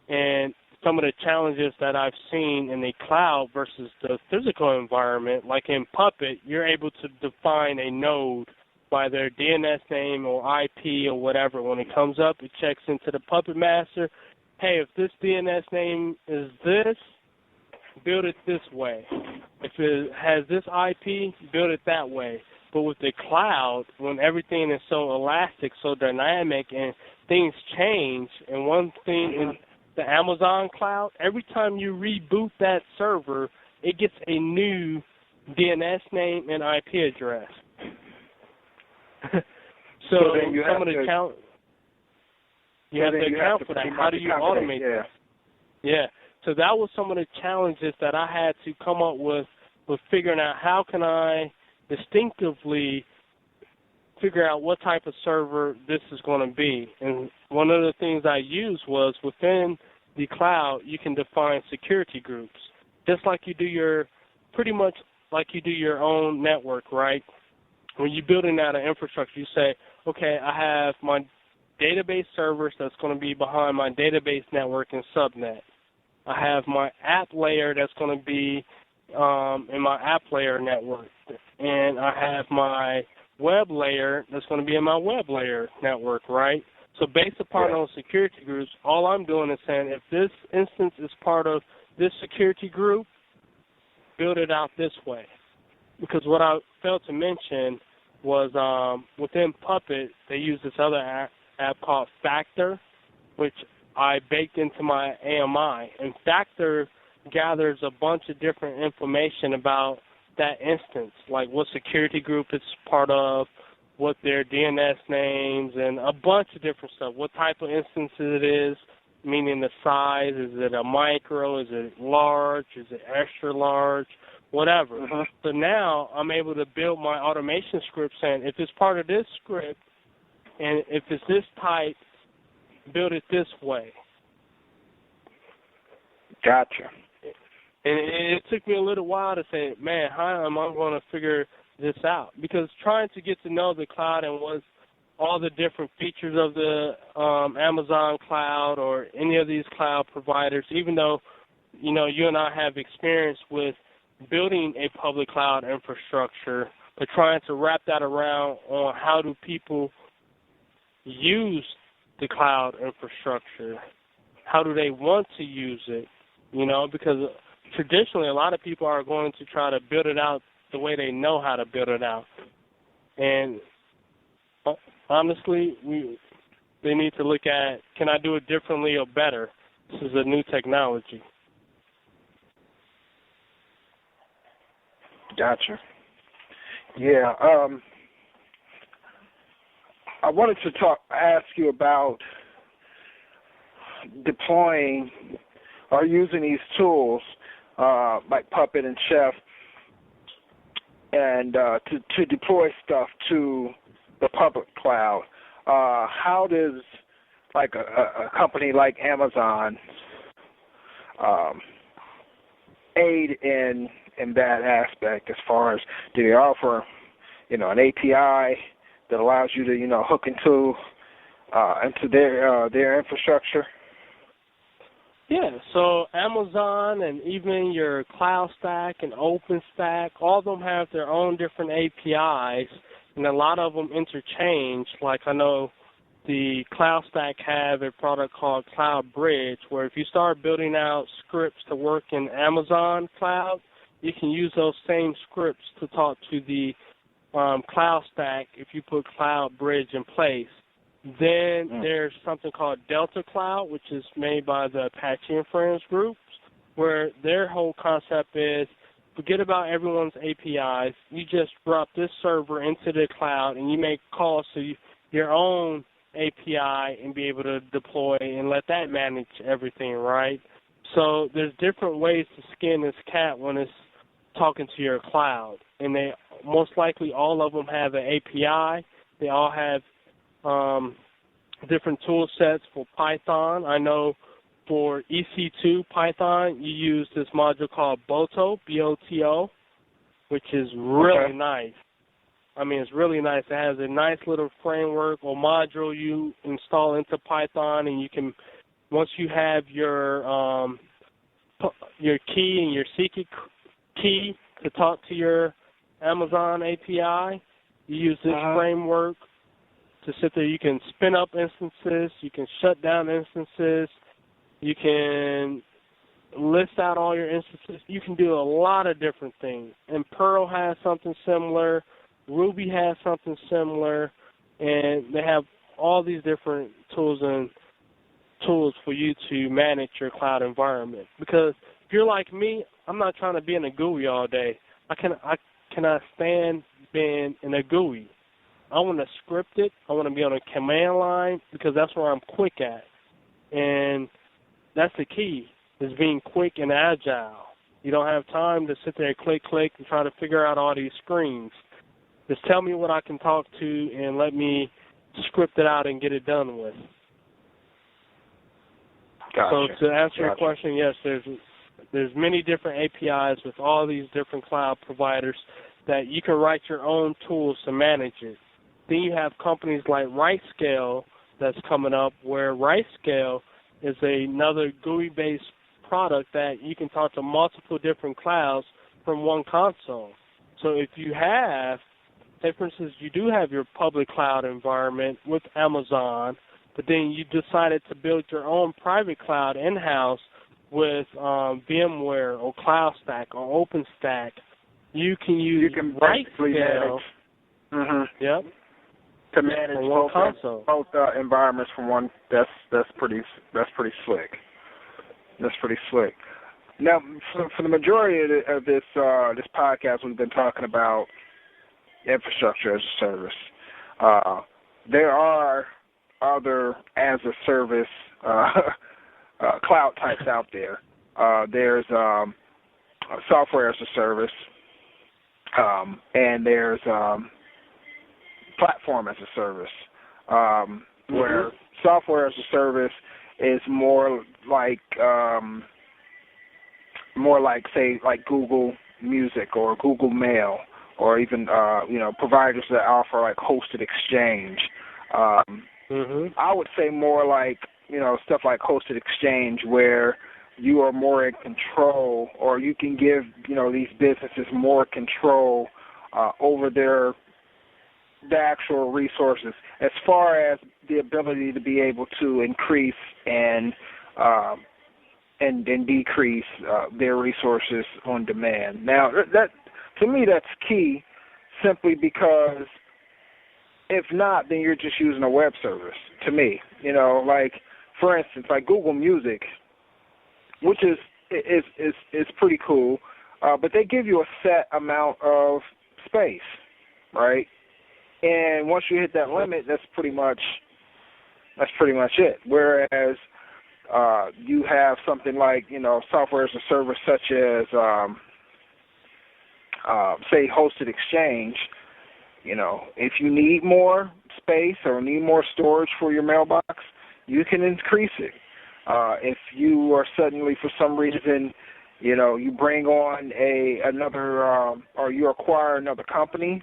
And some of the challenges that I've seen in the cloud versus the physical environment, like in Puppet, you're able to define a node by their DNS name or IP or whatever. When it comes up, it checks into the Puppet master. Hey, if this DNS name is this, build it this way. If it has this IP, build it that way. But with the cloud, when everything is so elastic, so dynamic, and things change, and one thing in the Amazon cloud, every time you reboot that server, it gets a new DNS name and IP address. So some of the account, you have to account for that. How do you automate that? Yeah. So that was some of the challenges that I had to come up with figuring out how can I distinctively figure out what type of server this is going to be. And one of the things I used was within the cloud, you can define security groups, just like you do pretty much like you do your own network, right? When you're building out an infrastructure, you say, okay, I have my database servers that's going to be behind my database network and subnet. I have my app layer that's going to be in my app layer network. And I have my web layer that's going to be in my web layer network, right? So based upon those security groups, all I'm doing is saying if this instance is part of this security group, build it out this way. Because what I failed to mention was within Puppet, they use this other app called Factor, which I baked into my AMI. And Factor gathers a bunch of different information about that instance, like what security group it's part of, what their DNS names, and a bunch of different stuff. What type of instance it is, meaning the size. Is it a micro? Is it large? Is it extra large? Whatever. Mm-hmm. So now I'm able to build my automation script saying if it's part of this script and if it's this type, build it this way. Gotcha. And it took me a little while to say, man, how am I going to figure this out? Because trying to get to know the cloud and what all the different features of the Amazon cloud or any of these cloud providers, even though, you know, you and I have experience with building a public cloud infrastructure, but trying to wrap that around on how do people use the cloud infrastructure? How do they want to use it? Because traditionally a lot of people are going to try to build it out the way they know how to build it out. And honestly, they need to look at, can I do it differently or better? This is a new technology. Gotcha. Yeah. I wanted to ask you about deploying or using these tools like Puppet and Chef, and to deploy stuff to the public cloud. How does like a company like Amazon aid in that aspect? As far as, do they offer an API that allows you to hook into their infrastructure? Yeah, so Amazon and even your CloudStack and OpenStack, all of them have their own different APIs, and a lot of them interchange. Like I know the CloudStack have a product called Cloud Bridge, where if you start building out scripts to work in Amazon Cloud, you can use those same scripts to talk to the CloudStack if you put Cloud Bridge in place. Then there's something called Delta Cloud, which is made by the Apache and Friends groups, where their whole concept is forget about everyone's APIs. You just drop this server into the cloud and you make calls to your own API and be able to deploy and let that manage everything, right? So there's different ways to skin this cat when it's talking to your cloud. And they most likely all of them have an API. They all have different tool sets for Python. I know for EC2 Python, you use this module called Boto, B-O-T-O, which is really nice. I mean, it's really nice. It has a nice little framework or module you install into Python, and you can, once you have your key and your secret key to talk to your Amazon API, you use this framework to sit there. You can spin up instances, you can shut down instances, you can list out all your instances. You can do a lot of different things. And Perl has something similar, Ruby has something similar, and they have all these different tools for you to manage your cloud environment. Because if you're like me, I'm not trying to be in a GUI all day. I cannot stand being in a GUI. I want to script it. I want to be on a command line because that's where I'm quick at. And that's the key, is being quick and agile. You don't have time to sit there and click, and try to figure out all these screens. Just tell me what I can talk to and let me script it out and get it done with. Gotcha. So to answer your question, yes, there's many different APIs with all these different cloud providers that you can write your own tools to manage it. Then you have companies like RightScale that's coming up, where RightScale is another GUI-based product that you can talk to multiple different clouds from one console. So if you have, say for instance, you do have your public cloud environment with Amazon, but then you decided to build your own private cloud in-house with VMware or CloudStack or OpenStack, you can use RightScale. Yep. To manage both environments from one. That's pretty slick. That's pretty slick. Now, for the majority of this podcast, we've been talking about infrastructure as a service. There are other as a service cloud types out there. There's software as a service, and there's platform as a service, where software as a service is more like say like Google Music or Google Mail, or even providers that offer like hosted exchange. I would say more like stuff like hosted exchange, where you are more in control, or you can give these businesses more control over their the actual resources. As far as the ability to be able to increase and decrease their resources on demand. Now, that to me, that's key, simply because if not, then you're just using a web service. To me, like for instance, like Google Music, which is pretty cool, but they give you a set amount of space, right? And once you hit that limit, that's pretty much it. Whereas you have something like, software as a service such as, say, Hosted Exchange. If you need more space or need more storage for your mailbox, you can increase it. If you are suddenly, for some reason, you bring on another or you acquire another company,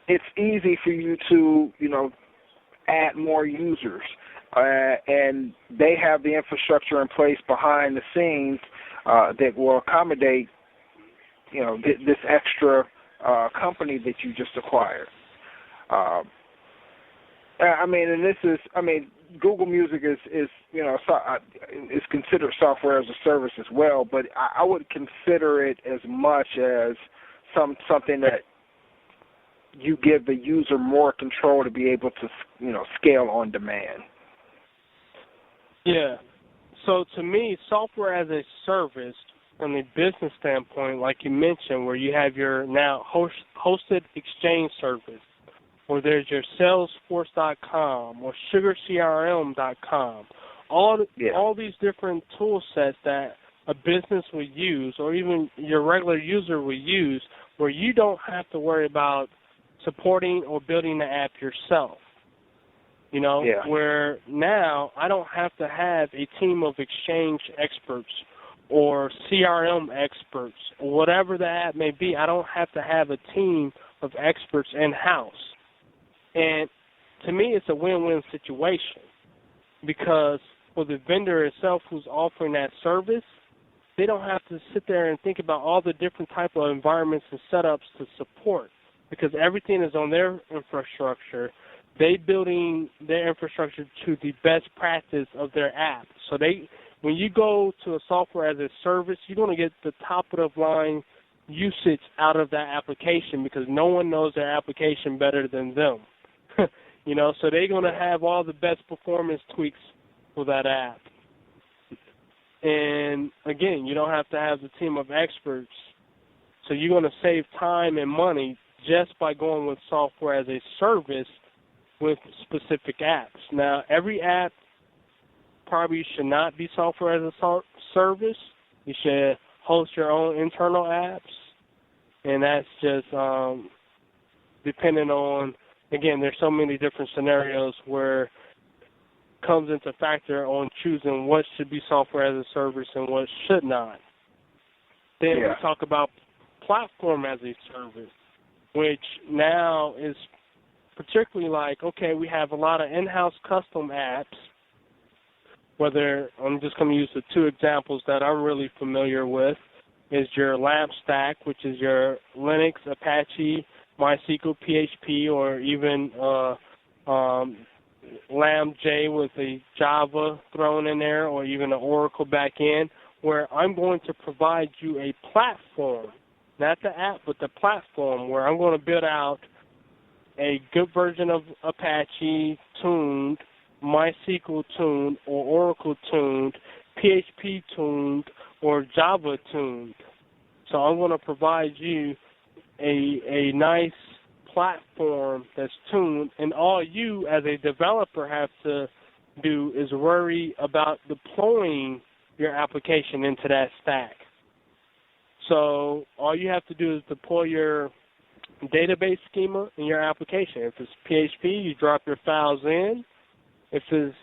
it's easy for you to, add more users. And they have the infrastructure in place behind the scenes that will accommodate, this extra company that you just acquired. Google Music is considered software as a service as well, but I would consider it as much as something that you give the user more control to be able to, scale on demand. Yeah. So to me, software as a service, from a business standpoint, like you mentioned, where you have your now hosted exchange service, or there's your Salesforce.com or SugarCRM.com, all these different tool sets that a business would use, or even your regular user would use, where you don't have to worry about supporting or building the app yourself. Where now I don't have to have a team of exchange experts or CRM experts or whatever the app may be. I don't have to have a team of experts in-house. And to me, it's a win-win situation, because for the vendor itself who's offering that service, they don't have to sit there and think about all the different type of environments and setups to support, because everything is on their infrastructure. They building their infrastructure to the best practice of their app. So when you go to a software as a service, you're going to get the top of the line usage out of that application, because no one knows their application better than them. So they're going to have all the best performance tweaks for that app. And again, you don't have to have the team of experts. So you're going to save time and money just by going with software as a service with specific apps. Now, every app probably should not be software as a service. You should host your own internal apps, and that's just depending on, again, there's so many different scenarios where it comes into factor on choosing what should be software as a service and what should not. Then we talk about platform as a service, which now is particularly like, okay, we have a lot of in-house custom apps, whether I'm just going to use the two examples that I'm really familiar with, is your LAMP stack, which is your Linux, Apache, MySQL, PHP, or even LambJ with a Java thrown in there, or even an Oracle backend, where I'm going to provide you a platform, not the app, but the platform, where I'm going to build out a good version of Apache tuned, MySQL tuned, or Oracle tuned, PHP tuned, or Java tuned. So I'm going to provide you a nice platform that's tuned, and all you as a developer have to do is worry about deploying your application into that stack. So all you have to do is deploy your database schema in your application. If it's PHP, you drop your files in. If it's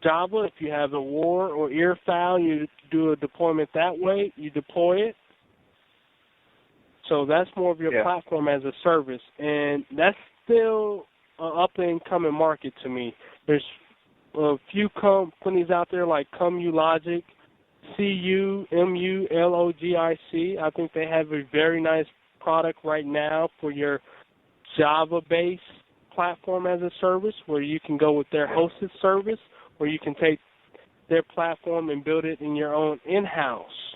Java, if you have a WAR or EAR file, you do a deployment that way, you deploy it. So that's more of your platform as a service, and that's still an up-and-coming market to me. There's a few companies out there like CumuLogic, CUMULOGIC. I think they have a very nice product right now for your Java-based platform as a service, where you can go with their hosted service, or you can take their platform and build it in your own in-house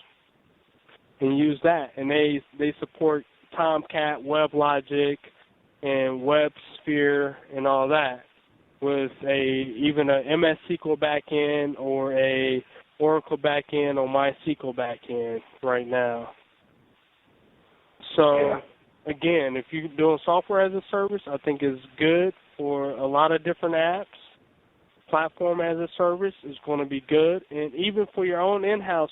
and use that. And they support Tomcat, WebLogic, and WebSphere and all that, with even a MS SQL backend or a Oracle backend or MySQL backend right now. So, again, if you're doing software as a service, I think is good for a lot of different apps. Platform as a service is going to be good. And even for your own in-house,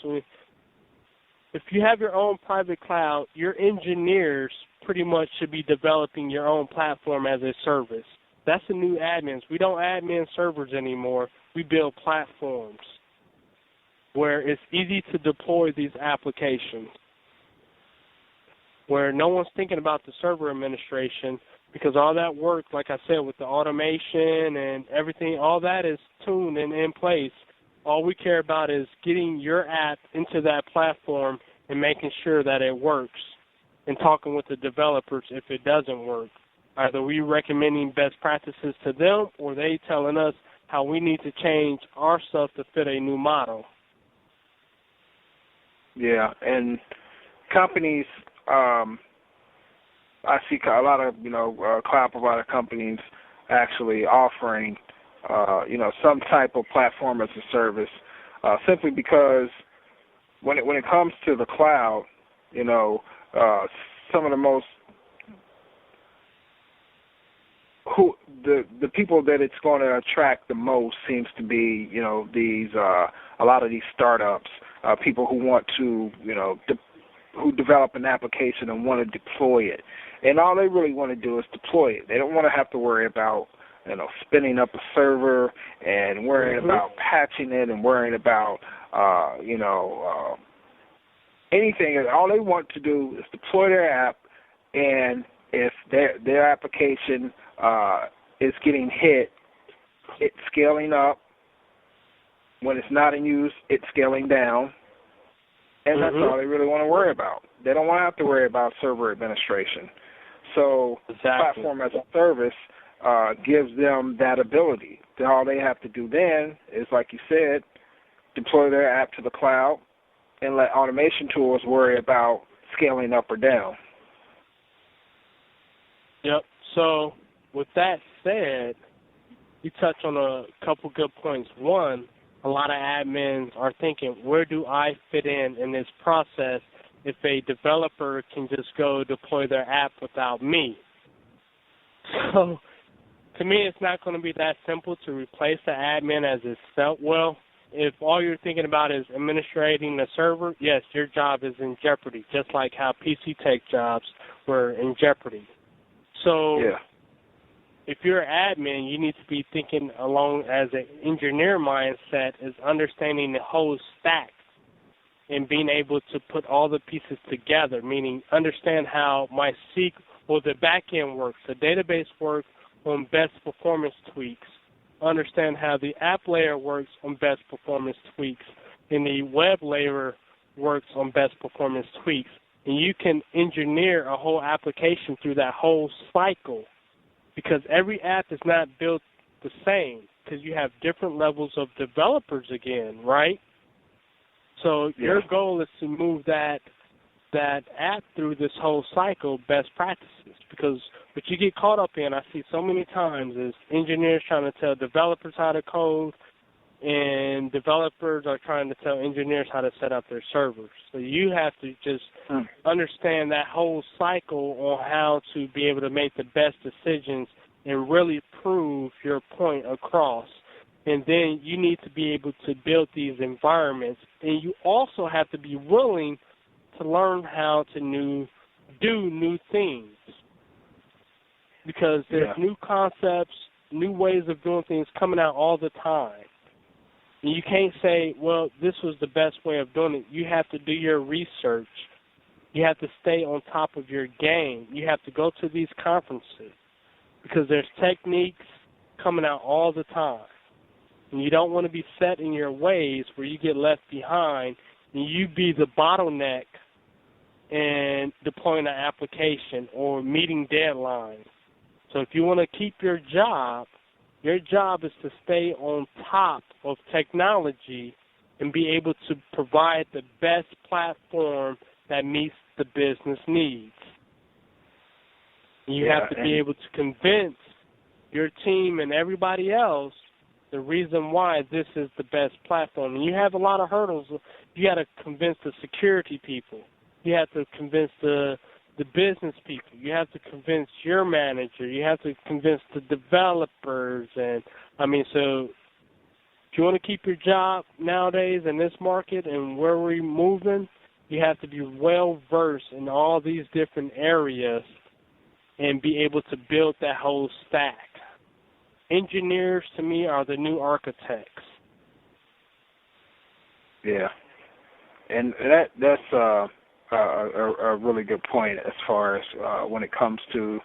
if you have your own private cloud, your engineers pretty much should be developing your own platform as a service. That's the new admins. We don't admin servers anymore. We build platforms where it's easy to deploy these applications, where no one's thinking about the server administration, because all that work, like I said, with the automation and everything, all that is tuned and in place. All we care about is getting your app into that platform and making sure that it works, and talking with the developers if it doesn't work. Either we recommending best practices to them, or they telling us how we need to change our stuff to fit a new model. Yeah, and companies, I see a lot of, cloud provider companies actually offering, some type of platform as a service, simply because when it comes to the cloud, some of the most the people that it's going to attract the most seems to be, these a lot of these startups, people who want to, who develop an application and want to deploy it. And all they really want to do is deploy it. They don't want to have to worry about, spinning up a server and worrying about patching it and worrying about, anything. All they want to do is deploy their app, and if their application is getting hit, it's scaling up. When it's not in use, it's scaling down. And that's all they really want to worry about. They don't want to have to worry about server administration. So platform as a service gives them that ability. All they have to do then is, like you said, deploy their app to the cloud and let automation tools worry about scaling up or down. Yep. So with that said, you touched on a couple good points. One, a lot of admins are thinking, where do I fit in this process if a developer can just go deploy their app without me? So to me, it's not going to be that simple to replace the admin as it's felt. Well, if all you're thinking about is administrating the server, yes, your job is in jeopardy, just like how PC Tech jobs were in jeopardy. So if you're an admin, you need to be thinking along as an engineer mindset, is understanding the whole stack and being able to put all the pieces together, meaning understand how the back end works, the database works on best performance tweaks, understand how the app layer works on best performance tweaks, and the web layer works on best performance tweaks. And you can engineer a whole application through that whole cycle, because every app is not built the same, because you have different levels of developers again, right? So your goal is to move that app through this whole cycle, best practices, because what you get caught up in, I see so many times, is engineers trying to tell developers how to code, and developers are trying to tell engineers how to set up their servers. So you have to just understand that whole cycle on how to be able to make the best decisions and really prove your point across. And then you need to be able to build these environments. And you also have to be willing to learn how to do new things, because there's new concepts, new ways of doing things coming out all the time. And you can't say, well, this was the best way of doing it. You have to do your research. You have to stay on top of your game. You have to go to these conferences, because there's techniques coming out all the time. And you don't want to be set in your ways where you get left behind and you be the bottleneck in deploying an application or meeting deadlines. So if you want to keep your job is to stay on top of technology and be able to provide the best platform that meets the business needs. You have to be able to convince your team and everybody else the reason why this is the best platform. And you have a lot of hurdles. You got to convince the security people. You have to convince the business people. You have to convince your manager. You have to convince the developers. And, so if you want to keep your job nowadays in this market and where we're moving, you have to be well-versed in all these different areas and be able to build that whole stack. Engineers, to me, are the new architects. Yeah, and that's a really good point as far as when it comes to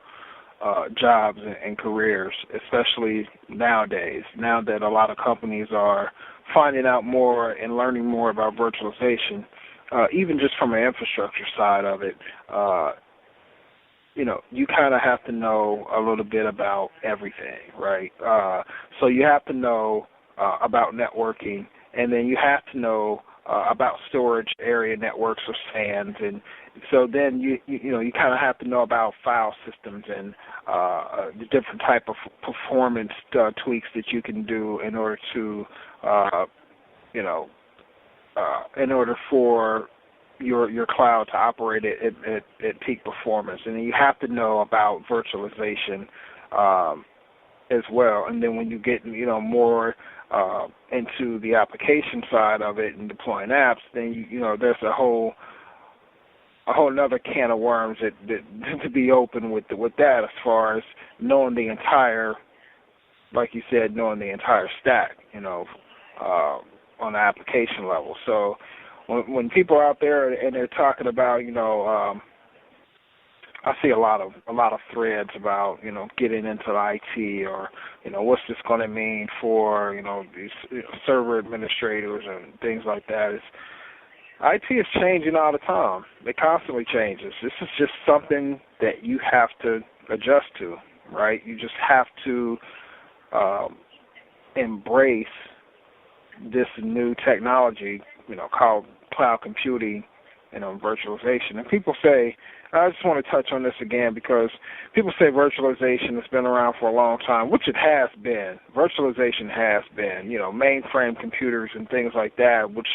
jobs and careers, especially nowadays. Now that a lot of companies are finding out more and learning more about virtualization, even just from an infrastructure side of it, you kind of have to know a little bit about everything, right? So you have to know about networking, and then you have to know about storage area networks or SANs, and so then you kind of have to know about file systems and the different type of performance tweaks that you can do in order to, in order for your cloud to operate at peak performance. And then you have to know about virtualization as well. And then when you get more into the application side of it and deploying apps, then there's a whole another can of worms that to be open with that, as far as knowing the entire, like you said, knowing the entire stack, on the application level. So when people are out there and they're talking about, I see a lot of threads about, getting into the IT, or, what's this going to mean for, these server administrators and things like that. IT is changing all the time. It constantly changes. This is just something that you have to adjust to, right? You just have to embrace this new technology, called cloud computing and virtualization. And people say, I just want to touch on this again, because people say virtualization has been around for a long time, which it has been. Virtualization has been, mainframe computers and things like that, which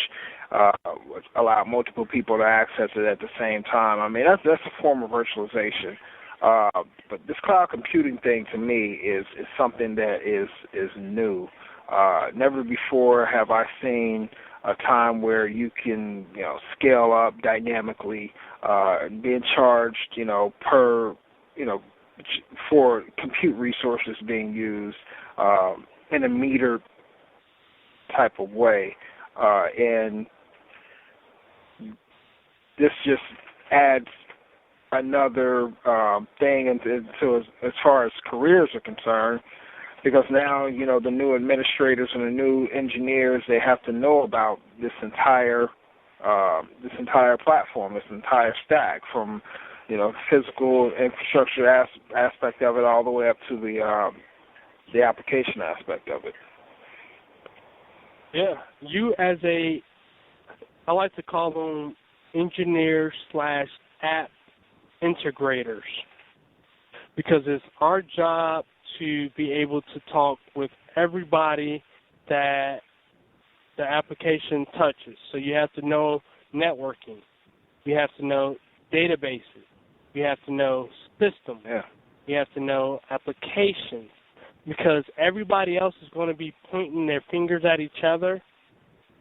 allow multiple people to access it at the same time. That's a form of virtualization. But this cloud computing thing, to me, is something that is new. Never before have I seen a time where you can, scale up dynamically, being charged, per, for compute resources being used in a metered type of way. And this just adds another thing into as far as careers are concerned, because now, the new administrators and the new engineers, they have to know about this entire platform, this entire stack, from, physical infrastructure aspect of it all the way up to the application aspect of it. Yeah, you as I like to call them engineers / app integrators, because it's our job to be able to talk with everybody that the application touches. So you have to know networking. You have to know databases. You have to know systems. Yeah. You have to know applications, because everybody else is going to be pointing their fingers at each other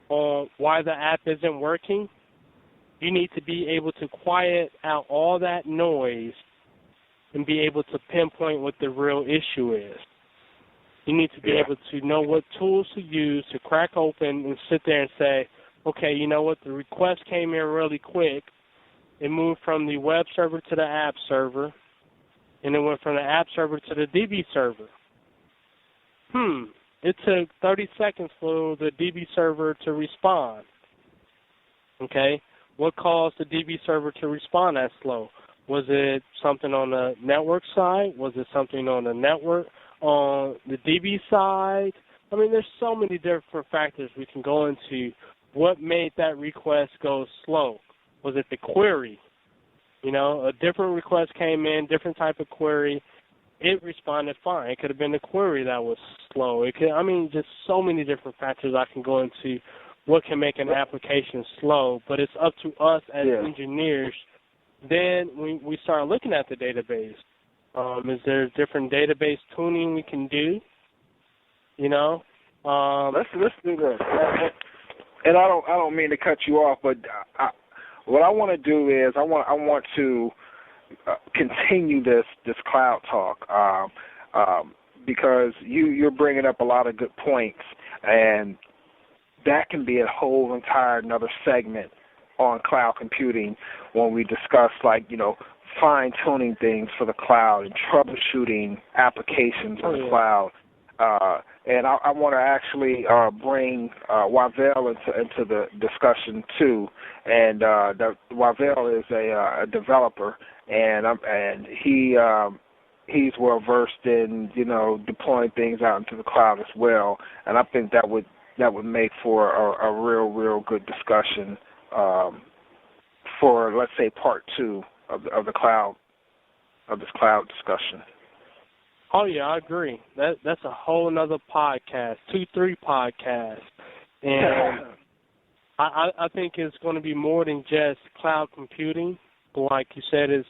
on why the app isn't working. You need to be able to quiet out all that noise and be able to pinpoint what the real issue is. You need to be able to know what tools to use to crack open and sit there and say, okay, you know what, the request came in really quick. It moved from the web server to the app server, and it went from the app server to the DB server. It took 30 seconds for the DB server to respond. Okay? What caused the DB server to respond that slow? Was it something on the network side? Was it something on the network, on the DB side? I mean, there's so many different factors we can go into. What made that request go slow? Was it the query? You know, a different request came in, different type of query. It responded fine. It could have been the query that was slow. Just so many different factors I can go into what can make an application slow. But it's up to us as engineers. Then we start looking at the database. Is there different database tuning we can do? You know? Let's do this. And I don't mean to cut you off, but what I want to do is I want to continue this cloud talk because you're bringing up a lot of good points, and that can be a whole entire another segment on cloud computing when we discuss, like, you know, fine-tuning things for the cloud and troubleshooting applications on the cloud. And I want to actually bring Wavell into the discussion too. And Wavell is a developer, and he's well versed in, you know, deploying things out into the cloud as well. And I think that would make for a real good discussion for, let's say, part 2 of this cloud discussion. Oh, yeah, I agree. That's a whole nother podcast, 2-3 podcasts. And I think it's going to be more than just cloud computing. Like you said, it's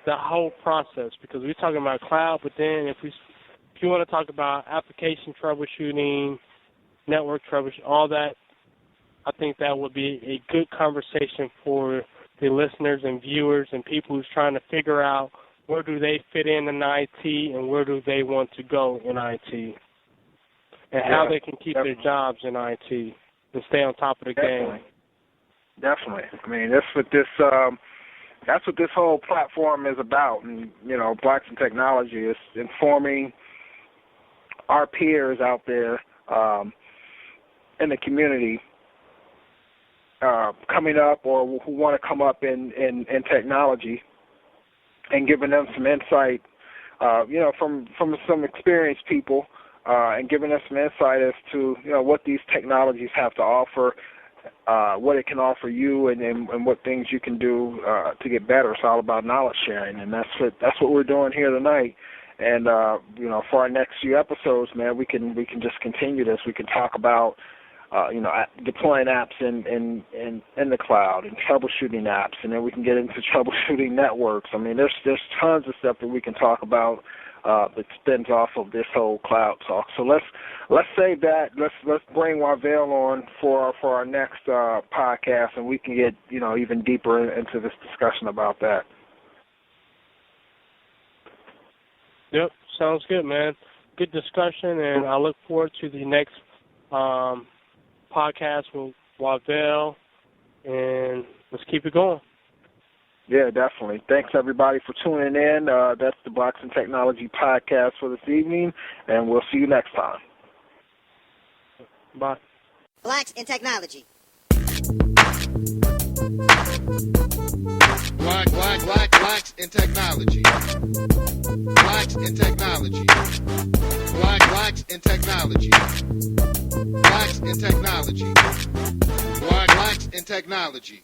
the whole process, because we're talking about cloud, but then if you want to talk about application troubleshooting, network troubleshooting, all that, I think that would be a good conversation for the listeners and viewers and people who's trying to figure out where do they fit in IT and where do they want to go in IT, and how they can keep their jobs in IT and stay on top of the game. Definitely. I mean, that's what this whole platform is about. And, you know, Blacks in Technology is informing our peers out there in the community coming up or who want to come up in technology, and giving them some insight, you know, from some experienced people, and giving us some insight as to, you know, what these technologies have to offer, what it can offer you, and what things you can do to get better. It's all about knowledge sharing, and that's what we're doing here tonight. And you know, for our next few episodes, man, we can just continue this. We can talk about you know, deploying apps in the cloud and troubleshooting apps, and then we can get into troubleshooting networks. I mean, there's tons of stuff that we can talk about that spins off of this whole cloud talk. So let's save that. Let's bring Wavell on for our next podcast, and we can get, you know, even deeper into this discussion about that. Yep, sounds good, man. Good discussion, and I look forward to the next podcast with Wavell, and let's keep it going. Yeah, definitely. Thanks, everybody, for tuning in. That's the Blacks in Technology podcast for this evening, and we'll see you next time. Bye. Blacks in Technology. Blacks in Technology. Blacks in Technology. Blacks in Technology. Blacks in Technology. Blacks in Technology.